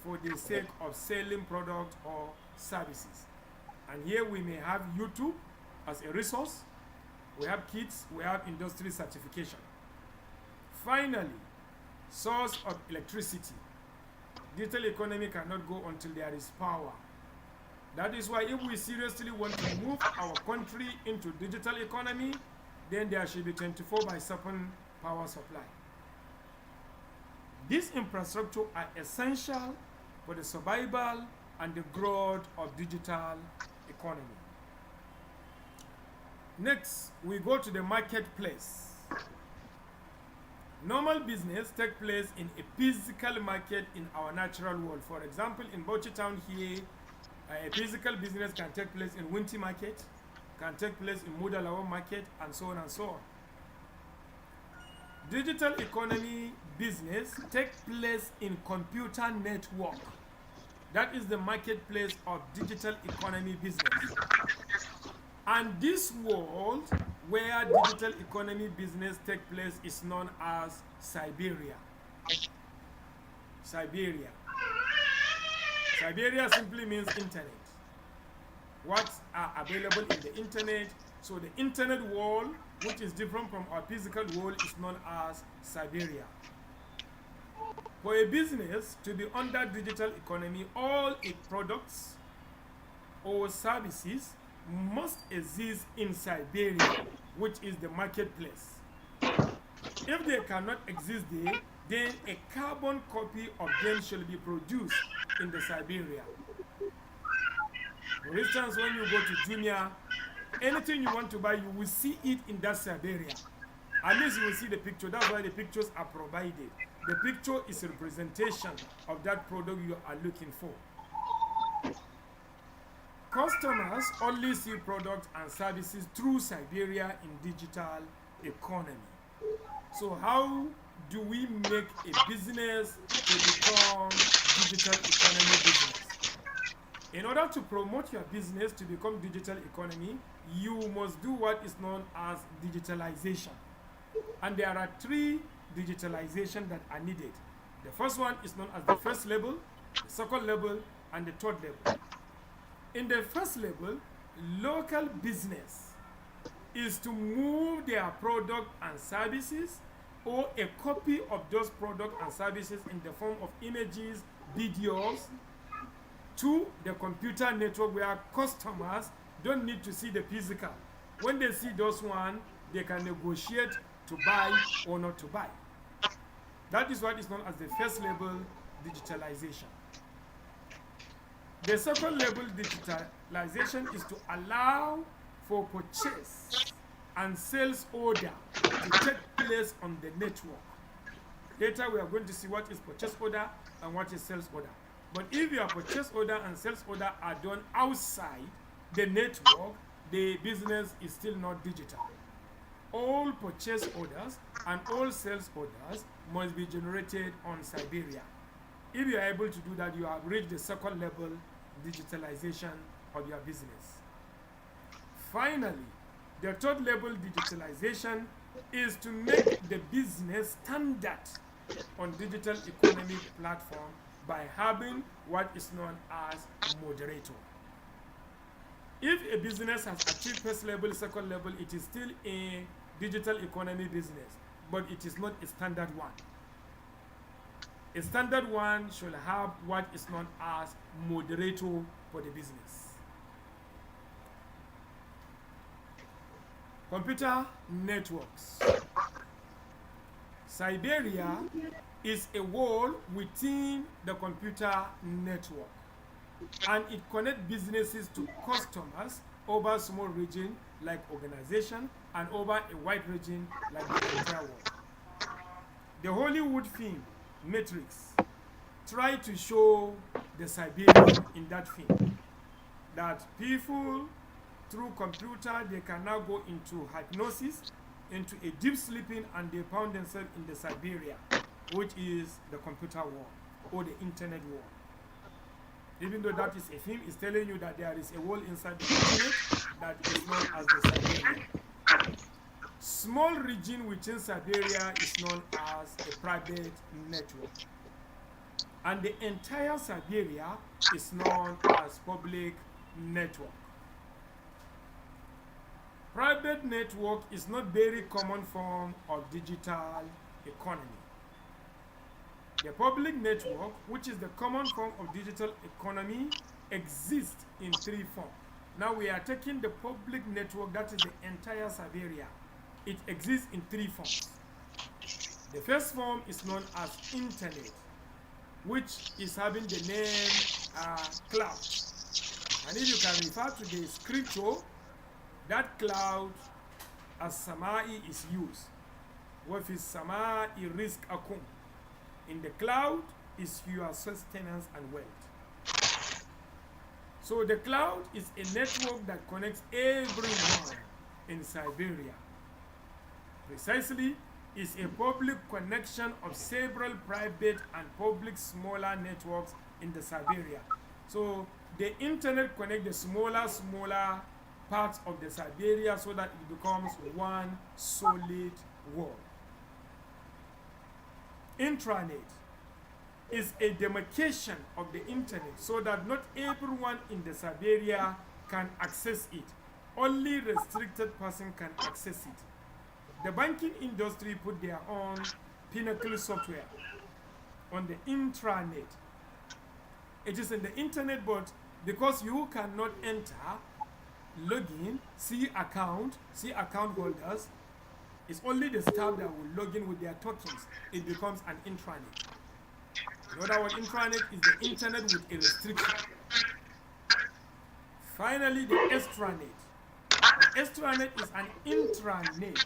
for the sake of selling products or services. And here we may have YouTube as a resource. We have kits, we have industry certification. Finally, source of electricity. Digital economy cannot go until there is power. That is why if we seriously want to move our country into digital economy, then there should be 24/7 power supply. These infrastructure are essential for the survival and the growth of digital economy. Next, we go to the marketplace. Normal business takes place in a physical market in our natural world. For example, in Bauchi town here, a physical business can take place in Winti market, can take place in Mudalawa market, and so on and so on. Digital economy business take place in computer network. That is the marketplace of digital economy business. And this world where digital economy business take place is known as Siberia. Siberia. Siberia simply means internet. What are available in the internet? So the internet world, which is different from our physical world, is known as Siberia. For a business to be under digital economy, all its products or services must exist in Siberia, which is the marketplace. If they cannot exist there, then a carbon copy of them shall be produced in the Siberia. For instance, when you go to Jumia, anything you want to buy, you will see it in that Siberia. At least you will see the picture. That's why the pictures are provided. The picture is a representation of that product you are looking for. Customers only see products and services through Siberia in digital economy. So how do we make a business to become digital economy business? In order to promote your business to become digital economy, you must do what is known as digitalization. And there are 3 digitalization that are needed. The first one is known as the first level, the second level, and the third level. In the first level, local business is to move their product and services or a copy of those products and services in the form of images, videos, to the computer network where customers don't need to see the physical. When they see those one, they can negotiate to buy or not to buy. That is what is known as the first level digitalization. The second level digitalization is to allow for purchase and sales order to take place on the network. Later we are going to see what is purchase order and what is sales order. But if your purchase order and sales order are done outside the network, the business is still not digital. All purchase orders and all sales orders must be generated on Siberia. If you are able to do that, you have reached the second level digitalization of your business. Finally, the third level digitalization is to make the business standard on digital economy platform by having what is known as moderator. If a business has achieved first level, second level, it is still a digital economy business, but it is not a standard one. A standard one should have what is known as moderator for the business. Computer networks. Siberia is a wall within the computer network, and it connects businesses to customers over a small region like organization and over a wide region like the entire world. The Hollywood film Matrix tried to show the Siberian in that film, that people through computer they can now go into hypnosis, into a deep sleeping, and they found themselves in the Siberia, which is the computer world or the internet world. Even though that is a film, it's telling you that there is a world inside the internet that is known as the Siberia. Small region within Siberia is known as a private network, and the entire Siberia is known as public network. Private network is not very common form of digital economy. The public network, which is the common form of digital economy, exists in 3 forms. Now we are taking the public network, that is the entire Siberia. It exists in 3 forms. The first form is known as internet, which is having the name cloud. And if you can refer to the scripture, that cloud as samai is used. What is samai rizqakum? In the cloud is your sustenance and wealth. So the cloud is a network that connects everyone in Siberia. Precisely, is a public connection of several private and public smaller networks in the Siberia. So the internet connects the smaller parts of the Siberia so that it becomes one solid wall. Intranet is a demarcation of the internet so that not everyone in the Siberia can access it. Only restricted person can access it. The banking industry put their own pinnacle software on the intranet. It is in the internet, but because you cannot enter, log in, see account holders, it's only the staff that will log in with their tokens. It becomes an intranet. In other words, intranet is the internet with a restriction. Finally, the extranet. The extranet is an intranet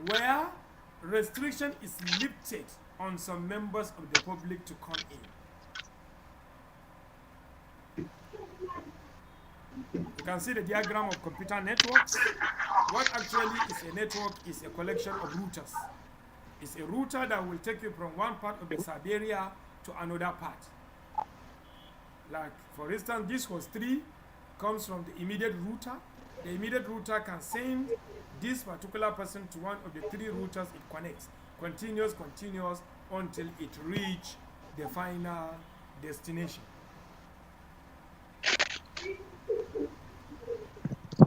where restriction is lifted on some members of the public to come in. You can see the diagram of computer networks. What actually is a network is a collection of routers. It's a router that will take you from one part of the Siberia to another part. Like, for instance, this host 3 comes from the immediate router. The immediate router can send this particular person to one of the 3 routers it connects. Continuous until it reaches the final destination.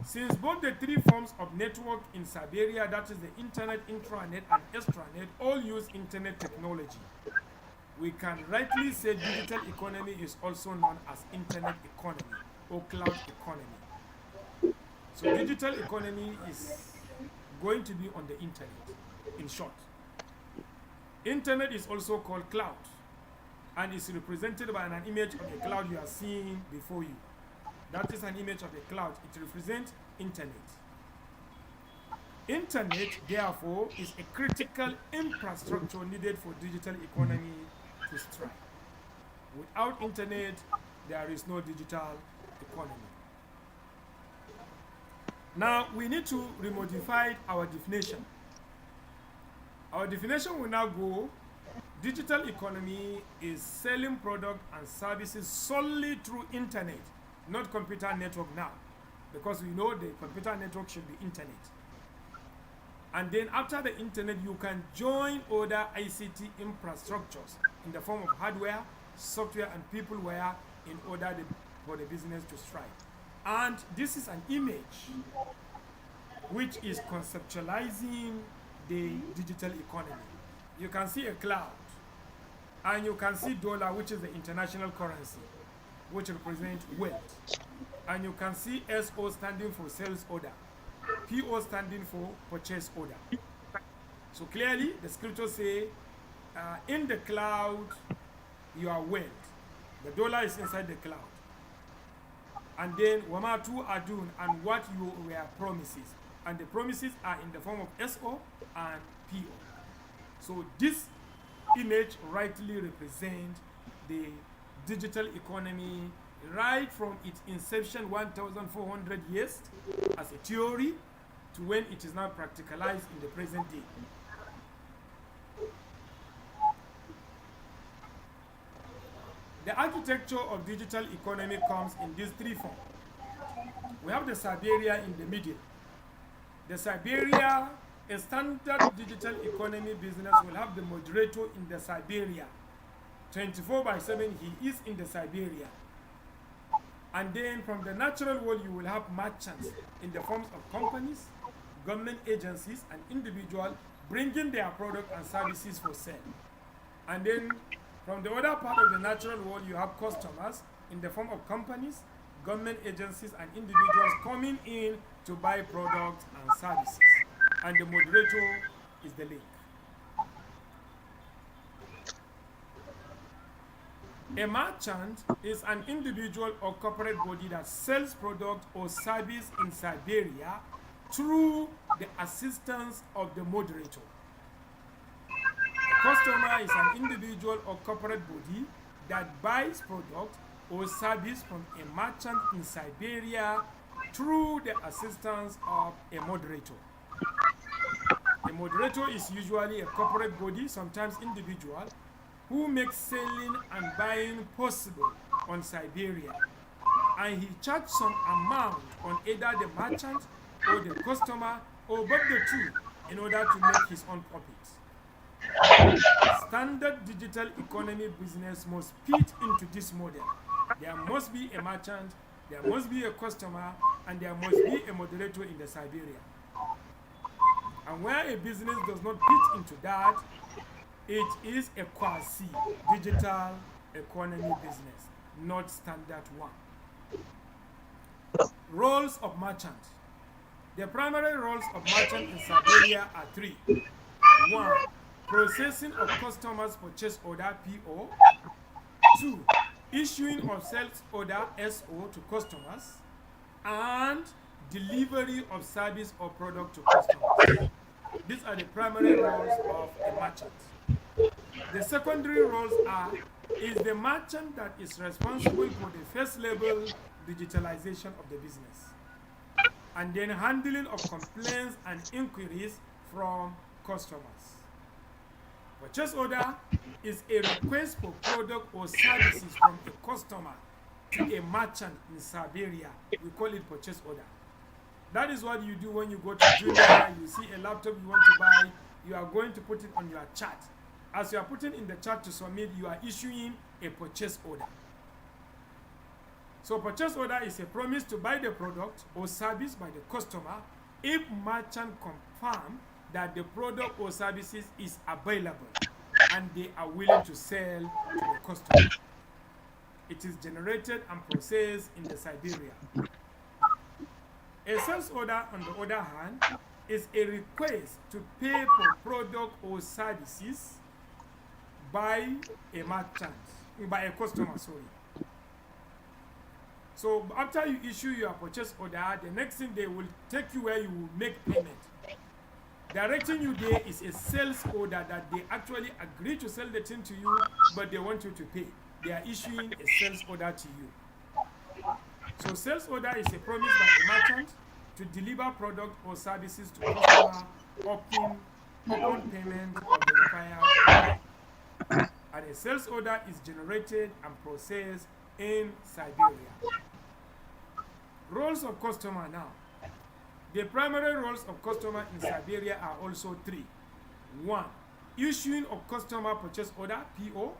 Since both the 3 forms of network in Siberia, that is the internet, intranet, and extranet, all use internet technology, we can rightly say digital economy is also known as internet economy or cloud economy. So digital economy is going to be on the internet, in short. Internet is also called cloud and is represented by an image of a cloud you are seeing before you. That is an image of a cloud. It represents internet. Internet, therefore, is a critical infrastructure needed for digital economy to thrive. Without internet, there is no digital economy. Now, we need to remodify our definition. Our definition will now go: digital economy is selling products and services solely through internet, not computer network now, because we know the computer network should be internet. And then after the internet, you can join other ICT infrastructures in the form of hardware, software, and peopleware in order for the business to thrive. And this is an image which is conceptualizing the digital economy. You can see a cloud, and you can see dollar, which is the international currency, which represents wealth. And you can see SO standing for sales order, PO standing for purchase order. So clearly, the scriptures say, in the cloud, you are wealth. The dollar is inside the cloud. And then, wama tu adun, and what you were promises. And the promises are in the form of SO and PO. So this image rightly represents the digital economy right from its inception 1,400 years as a theory to when it is now practicalized in the present day. The architecture of digital economy comes in these 3 forms. We have the Siberia in the middle. The Siberia, a standard digital economy business, will have the moderator in the Siberia. 24/7, he is in the Siberia. And then from the natural world, you will have merchants in the forms of companies, government agencies, and individuals bringing their products and services for sale. And then from the other part of the natural world, you have customers in the form of companies, government agencies, and individuals coming in to buy products and services. And the moderator is the link. A merchant is an individual or corporate body that sells product or service in Siberia through the assistance of the moderator. A customer is an individual or corporate body that buys product or service from a merchant in Siberia through the assistance of a moderator. A moderator is usually a corporate body, sometimes individual, who makes selling and buying possible on Siberia, and he charges some amount on either the merchant or the customer or both the two in order to make his own profits. Standard digital economy business must fit into this model. There must be a merchant, there must be a customer, and there must be a moderator in the Siberia. And where a business does not fit into that, it is a quasi-digital economy business, not standard one. Roles of merchant. The primary roles of merchant in Siberia are three. One, processing of customers' purchase order (PO). Two, issuing of sales order (SO) to customers, and delivery of service or product to customers. These are the primary roles of a merchant. The secondary roles is the merchant that is responsible for the first level digitalization of the business, and then handling of complaints and inquiries from customers. Purchase order is a request for product or services from a customer to a merchant in Siberia. We call it purchase order. That is what you do when you go to Junior, you see a laptop you want to buy, you are going to put it on your chart. As you are putting in the chart to submit, you are issuing a purchase order. So purchase order is a promise to buy the product or service by the customer if merchant confirm that the product or services is available and they are willing to sell to the customer. It is generated and processed in the Siberia. A sales order, on the other hand, is a request to pay for product or services by a merchant, by a customer, sorry. So after you issue your purchase order, the next thing they will take you where you will make payment. Directing you there is a sales order that they actually agree to sell the thing to you, but they want you to pay. They are issuing a sales order to you. So sales order is a promise by a merchant to deliver product or services to customer upon payment of the required. And a sales order is generated and processed in Siberia. Roles of customer now. The primary roles of customer in Siberia are also three. One, issuing of customer purchase order (PO),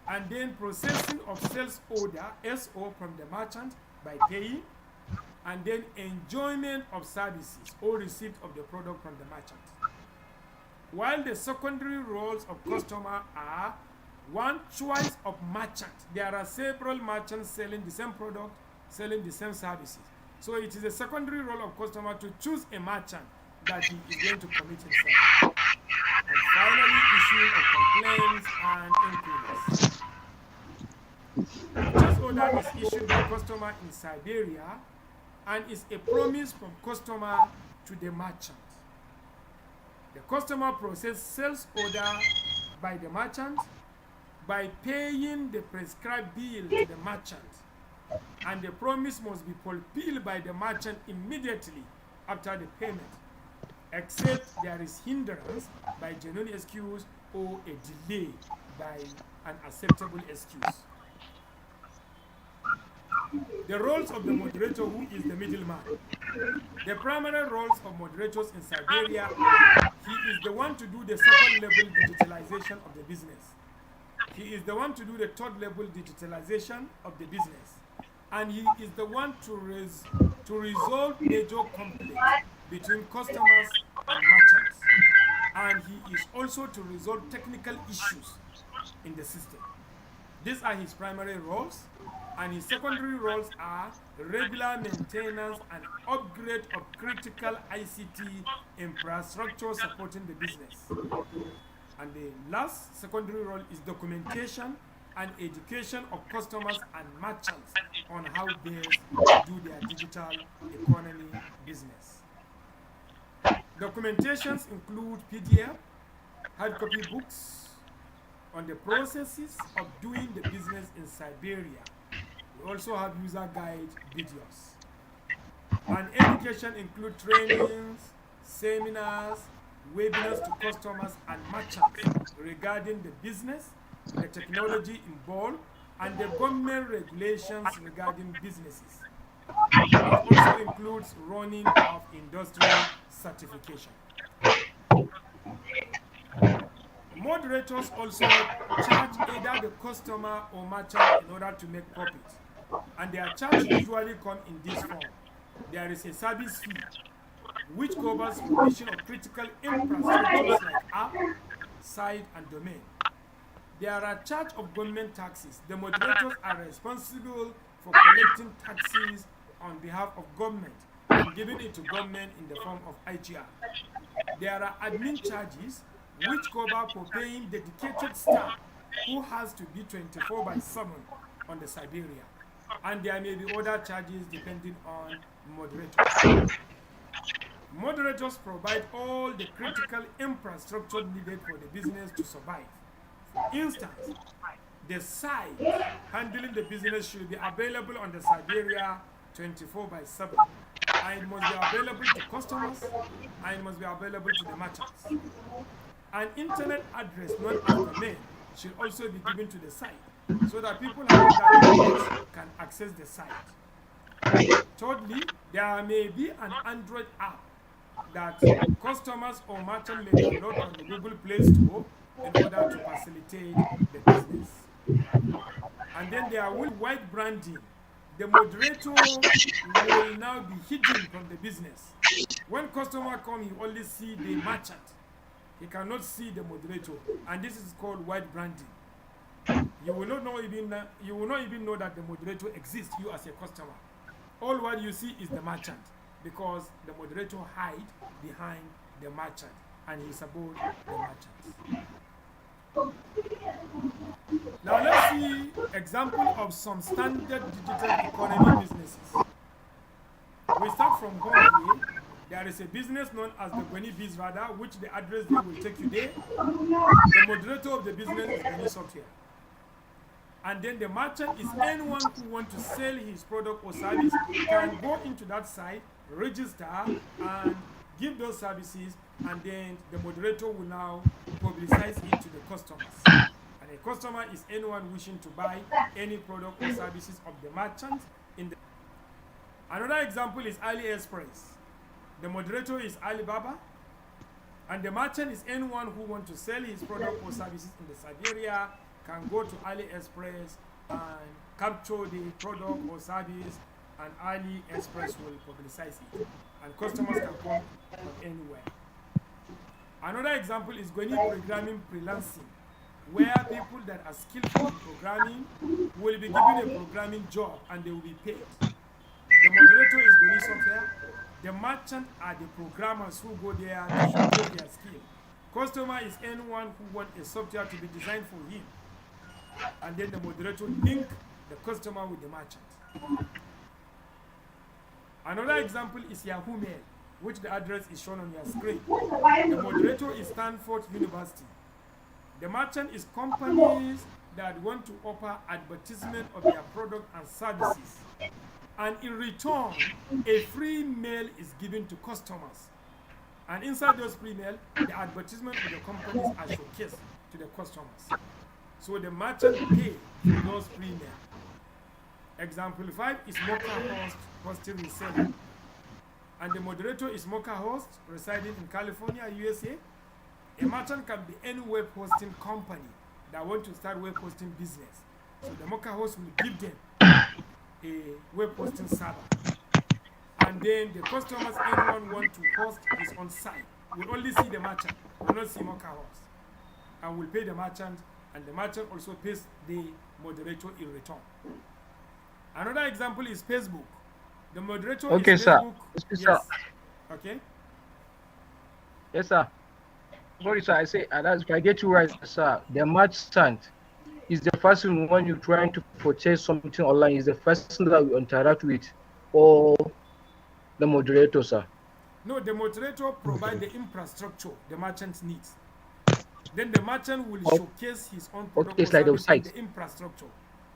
and then processing of sales order (SO) from the merchant by paying, and then enjoyment of services or receipt of the product from the merchant. While the secondary roles of customer are one, choice of merchant. There are several merchants selling the same product, selling the same services. So it is a secondary role of customer to choose a merchant that he is going to commit himself. And finally, issuing of complaints and inquiries. Purchase order is issued by customer in Siberia and is a promise from customer to the merchant. The customer processes sales order by the merchant by paying the prescribed bill to the merchant, and the promise must be fulfilled by the merchant immediately after the payment, except there is hindrance by genuine excuse or a delay by an acceptable excuse. The roles of the moderator, who is the middleman. The primary roles of moderators in Siberia are: he is the one to do the second level digitalization of the business. He is the one to do the third level digitalization of the business. And he is the one to resolve major conflicts between customers and merchants. And he is also to resolve technical issues in the system. These are his primary roles, and his secondary roles are regular maintenance and upgrade of critical ICT infrastructure supporting the business. And the last secondary role is documentation and education of customers and merchants on how best to do their digital economy business. Documentations include PDF, hard copy books on the processes of doing the business in Siberia. We also have user guide videos. And education includes trainings, seminars, webinars to customers and merchants regarding the business, the technology involved, and the government regulations regarding businesses. It also includes running of industry certification. Moderators also charge either the customer or merchant in order to make profit, and their charge usually come in this form. There is a service fee, which covers provision of critical infrastructures like app, site, and domain. There are charge of government taxes. The moderators are responsible for collecting taxes on behalf of government and giving it to government in the form of IGR. There are admin charges, which cover for paying dedicated staff who has to be 24/7 on the Siberia. And there may be other charges depending on moderators. Moderators provide all the critical infrastructure needed for the business to survive. For instance, the site handling the business should be available on the Siberia 24/7. And it must be available to customers, and it must be available to the merchants. An internet address known as domain should also be given to the site so that people having that address can access the site. Thirdly, there may be an Android app that customers or merchants may download on the Google Play Store in order to facilitate the business. And then there will be white branding. The moderator will now be hidden from the business. When customer come, he only see the merchant. He cannot see the moderator, and this is called white branding. You will not even know that the moderator exists, you as a customer. All what you see is the merchant, because the moderator hide behind the merchant and he's above the merchant. Now let's see example of some standard digital economy businesses. We start from home here. There is a business known as the Gwani Biz Radar, which the address there will take you there. The moderator of the business is Gwani Software. And then the merchant is anyone who wants to sell his product or service can go into that site, register, and give those services, and then the moderator will now publicize it to the customers. And a customer is anyone wishing to buy any product or services of the merchant in the. Another example is AliExpress. The moderator is Alibaba, and the merchant is anyone who wants to sell his product or services in the Siberia can go to AliExpress and capture the product or service, and AliExpress will publicize it, and customers can come from anywhere. Another example is Gwani Programming Freelancing, where people that are skillful in programming will be given a programming job and they will be paid. The moderator is Gwani Software. The merchant are the programmers who go there to showcase their skill. Customer is anyone who wants a software to be designed for him. And then the moderator link the customer with the merchant. Another example is Yahoo Mail, which the address is shown on your screen. The moderator is Stanford University. The merchant is companies that want to offer advertisement of their product and services. And in return, a free mail is given to customers. And inside those free mail, the advertisement of the companies are showcased to the customers. So the merchant pay for those free mail. Example 5 is Mocha Host hosting reseller. And the moderator is Mocha Host, residing in California, USA. A merchant can be any web hosting company that want to start web hosting business. So the Mocha Host will give them a web hosting server. And then the customers, anyone want to host his own site, will only see the merchant, will not see Mocha Host. And will pay the merchant, and the merchant also pays the moderator in return. Another example is Facebook. The moderator is Facebook. Okay, sir. Okay. Yes, sir. Sorry, sir. I say, if I get you right, sir, the merchant is the person when you're trying to purchase something online, is the person that you interact with, or the moderator, sir? No, the moderator provides the infrastructure the merchant needs. Then the merchant will showcase his own product or service on the infrastructure.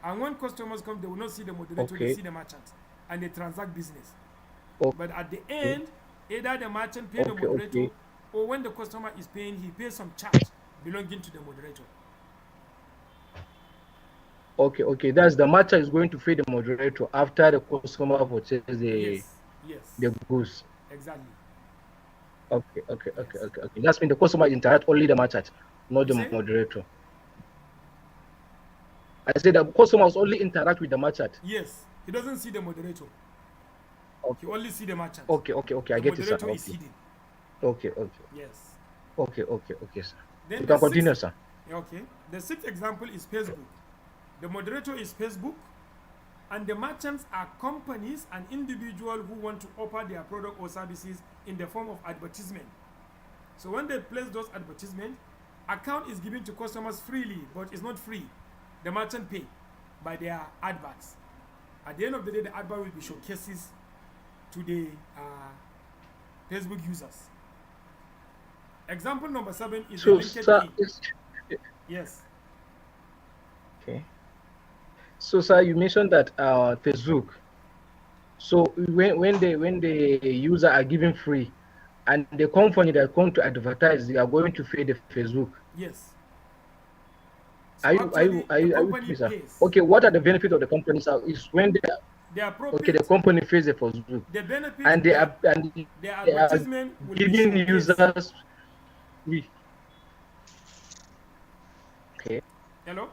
And when customers come, they will not see the moderator, they see the merchant, and they transact business. But at the end, Either the merchant pay the Okay, moderator, okay. or when the customer is paying, he pays some charge belonging to the moderator. Okay, okay. That's the merchant is going to pay the moderator after the customer purchases Yes, the goods. exactly. Okay, okay, Yes. okay, okay, okay. That's mean the customer interact only the merchant, not You the say? moderator. I said the customers only interact with the merchant. Yes, he doesn't see the moderator. He Okay, only see the merchant. okay, okay, okay. I The get it, sir. moderator is Okay, hidden. okay, okay, Yes. okay, okay, okay, sir. Then You the can sixth, continue, sir. okay. The sixth example is Facebook. The moderator is Facebook, and the merchants are companies and individuals who want to offer their product or services in the form of advertisement. So when they place those advertisements, account is given to customers freely, but it's not free. The merchant pay by their adverts. At the end of the day, the advert will be showcases to the Facebook users. Example number 7 is the So, linked sir, in. Yes. okay. So, sir, you mentioned that Facebook. So when the user are given free, and the company that come to advertise, they are going to pay the Facebook. Yes. Are So you are you actually, are the you, are you company with me, sir? pays. Okay, what are the benefits of the company, sir? Is when they Their okay, the profit, company pays the Facebook, the benefit, and their they are advertisement will be giving showcased. users free. Okay. Hello?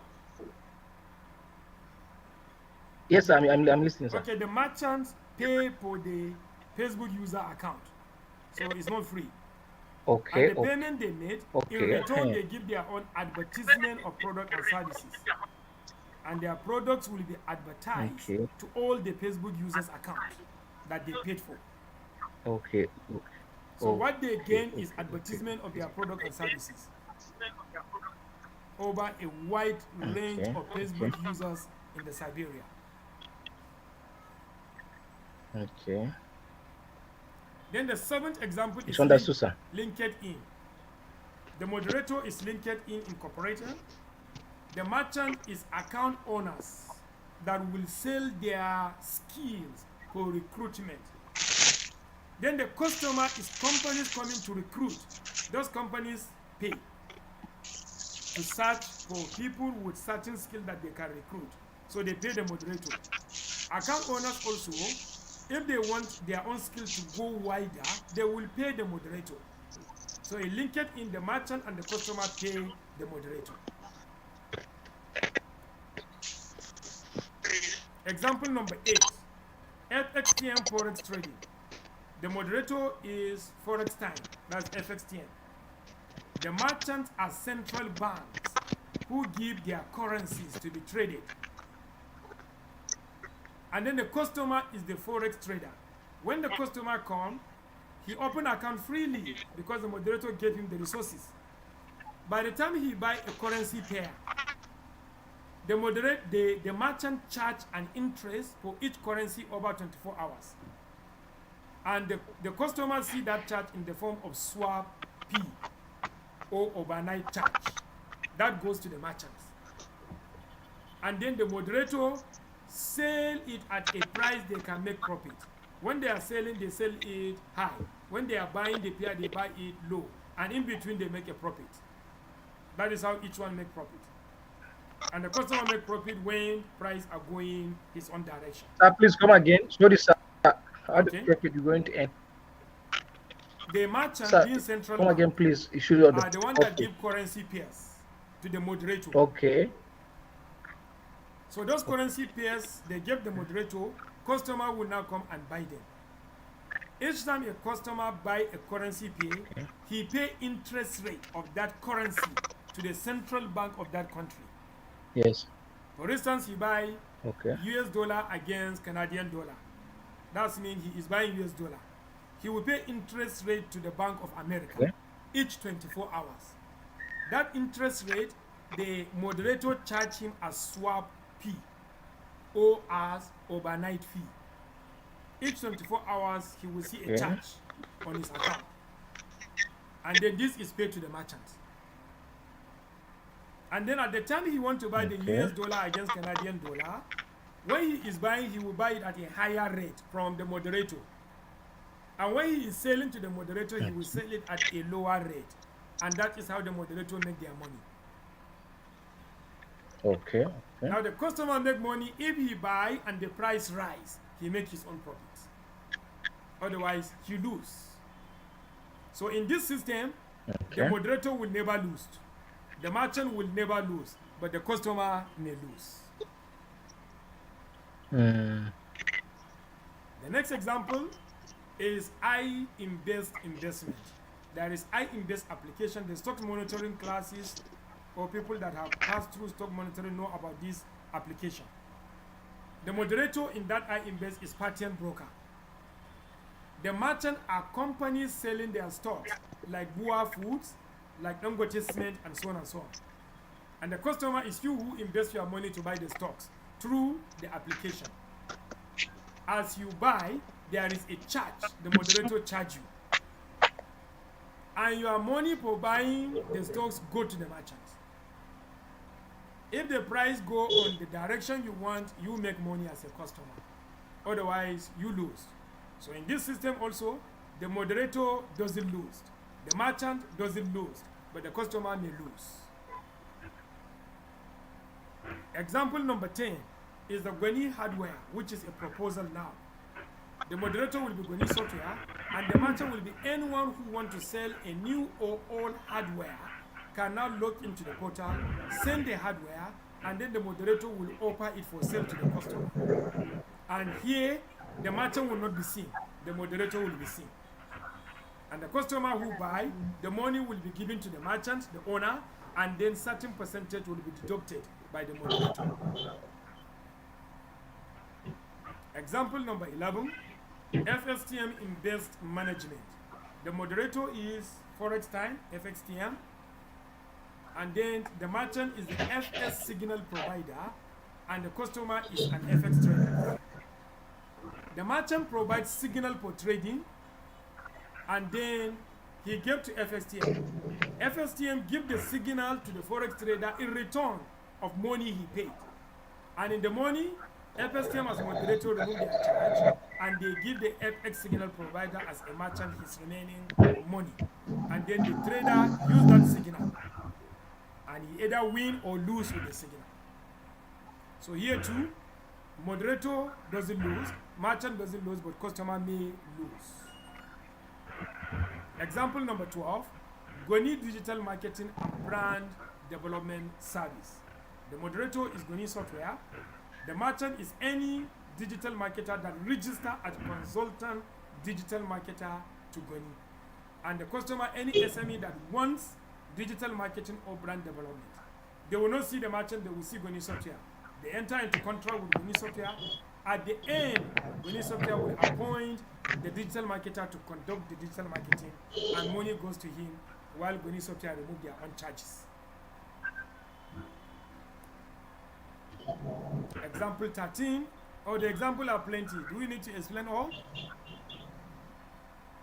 Yes, sir, I'm listening, sir. Okay, the merchants pay for the Facebook user account. So it's not free. And Okay, the payment they made, in okay, return, they give their own advertisement of product and services. And their products will be advertised okay, to all the Facebook users' accounts that they paid for. okay, So what they gain okay, is advertisement of their product and services over a wide range okay, of Facebook users in the Siberia. okay. Then the 7th example It's is understood, sir. LinkedIn. The moderator is LinkedIn Incorporated. The merchant is account owners that will sell their skills for recruitment. Then the customer is companies coming to recruit. Those companies pay to search for people with certain skill that they can recruit. So they pay the moderator. Account owners also, if they want their own skill to go wider, they will pay the moderator. So a linked in the merchant and the customer pay the moderator. Example number 8, FXTM Forex Trading. The moderator is Forex Time, that's FXTM. The merchants are central banks who give their currencies to be traded. And then the customer is the Forex trader. When the customer comes, he opens account freely because the moderator gave him the resources. By the time he buys a currency pair, the merchant charge an interest for each currency over 24 hours. And the customer see that charge in the form of swap P or overnight charge. That goes to the merchants. And then the moderator sell it at a price they can make profit. When they are selling, they sell it high. When they are buying the pair, they buy it low. And in between, they make a profit. That is how each one make profit. And the customer make profit when price are going his own direction. Sir, please come again. Sorry, sir. How Okay. the profit is going to end? The merchant Sir, being central come bank again, please. You should are the one that give currency pairs to the moderator. Okay. So those currency pairs, they give the moderator, customer will now come and buy them. Each time a customer buy a currency pair, he pay interest rate of that currency to the central bank of that country. Yes. For instance, he buy Okay. US dollar against Canadian dollar. That means he is buying US dollar. He will pay interest rate to the Bank of America each 24 hours. That interest rate, the moderator charge him as swap P or as overnight fee. Each 24 hours, he will see a charge on his account. And then this is paid to the merchant. And then at the time he wants to buy the US dollar against Canadian dollar, when he is buying, he will buy it at a higher rate from the moderator. And when he is selling to the moderator, he will sell it at a lower rate. And that is how the moderator make their money. Okay. Now the customer make money if he buy and the price rise, he make his own profits. Otherwise, he lose. So in this system, the moderator will never lose. The merchant will never lose, but the customer may lose. The next example is I-Invest investment. There is I-Invest application, the stock monitoring classes, or people that have passed through stock monitoring know about this application. The moderator in that I-Invest is patent broker. The merchant are companies selling their stocks, like Bua Foods, like Dangote Cement, and so on and so on. And the customer is you who invest your money to buy the stocks through the application. As you buy, there is a charge. The moderator charge you. And your money for buying the stocks go to the merchant. If the price go on the direction you want, you make money as a customer. Otherwise, you lose. So in this system also, the moderator doesn't lose. The merchant doesn't lose, but the customer may lose. Example number 10 is the Gwani hardware, which is a proposal now. The moderator will be Gwani software, and the merchant will be anyone who wants to sell a new or old hardware can now log into the portal, send the hardware, and then the moderator will offer it for sale to the customer. And here, the merchant will not be seen. The moderator will be seen. And the customer who buy, the money will be given to the merchant, the owner, and then certain percentage will be deducted by the moderator. Example number 11, FSTM Invest Management. The moderator is Forex Time, FXTM, and then the merchant is the FS signal provider, and the customer is an FX trader. The merchant provides signal for trading, and then he gave to FSTM. FSTM give the signal to the Forex trader in return of money he paid. And in the money, FSTM as moderator remove their charge, and they give the FX signal provider as a merchant his remaining money. And then the trader use that signal, and he either win or lose with the signal. So here too, moderator doesn't lose, merchant doesn't lose, but customer may lose. Example number 12, Gwani Digital Marketing and Brand Development Service. The moderator is Gwani Software. The merchant is any digital marketer that register as consultant digital marketer to Gwani. And the customer, any SME that wants digital marketing or brand development. They will not see the merchant, they will see Gwani Software. They enter into contract with Gwani Software. At the end, Gwani Software will appoint the digital marketer to conduct the digital marketing, and money goes to him while Gwani Software remove their own charges. Example 13. Oh, the example are plenty. Do we need to explain all?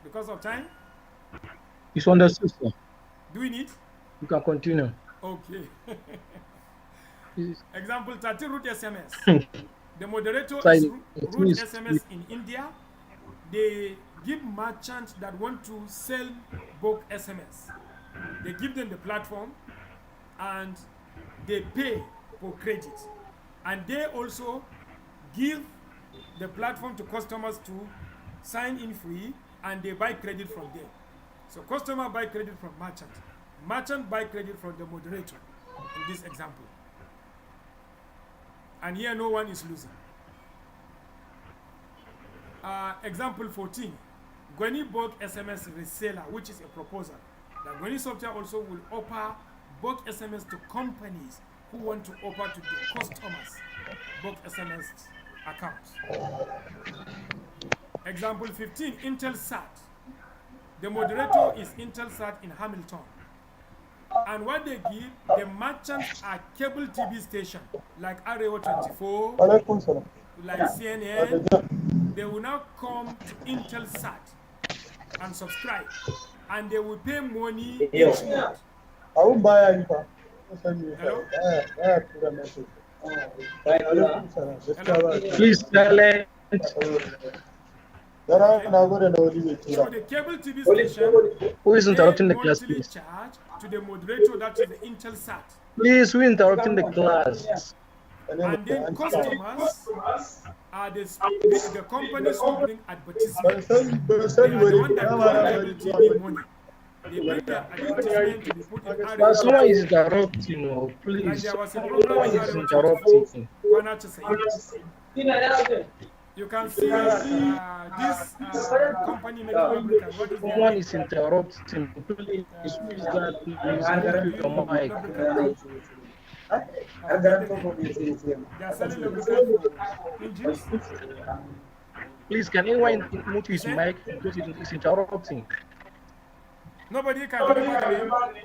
Because of time? It's understood, sir. Do we need? You can continue. Okay. Example 13, root SMS. The moderator Sorry, is root SMS in India. They give merchants that want to sell bulk SMS. They give them the platform and they pay for credit. And they also give the platform to customers to sign in free, and they buy credit from them. So customer buy credit from merchant. Merchant buy credit from the moderator in this example. And here no one is losing. Example 14. Gwani bulk SMS reseller, which is a proposal. The Gwani software also will offer bulk SMS to companies who want to offer to the customers bulk SMS accounts. Example 15, Intelsat. The moderator is Intelsat in Hamilton. And what they give, the merchants are cable TV station like Arewa 24, like CNN. They will now come to Intelsat and subscribe, and they will pay money each month. Hello? Please silent. Okay. So the cable TV station Who is pay interrupting the class, monthly please? charge to the moderator, that is the Intelsat. Please, who interrupting the class? And then customers are the companies who bring advertisement. They are the one that give the cable TV money. They bring their advertisement to be put in But Arewa someone is 24. interrupting. Oh, Like please. there was a program in Someone is Arewa 24, interrupting. Kwana Chesai. You can see this company making lubricant. What is their Someone name? is interrupting. Please, who is that? Please mute your mic. Lubricant. I forgot the name. They are selling lubricant for engines. Please, can anyone mute You his say? mic because it is interrupting? Nobody can remember the name.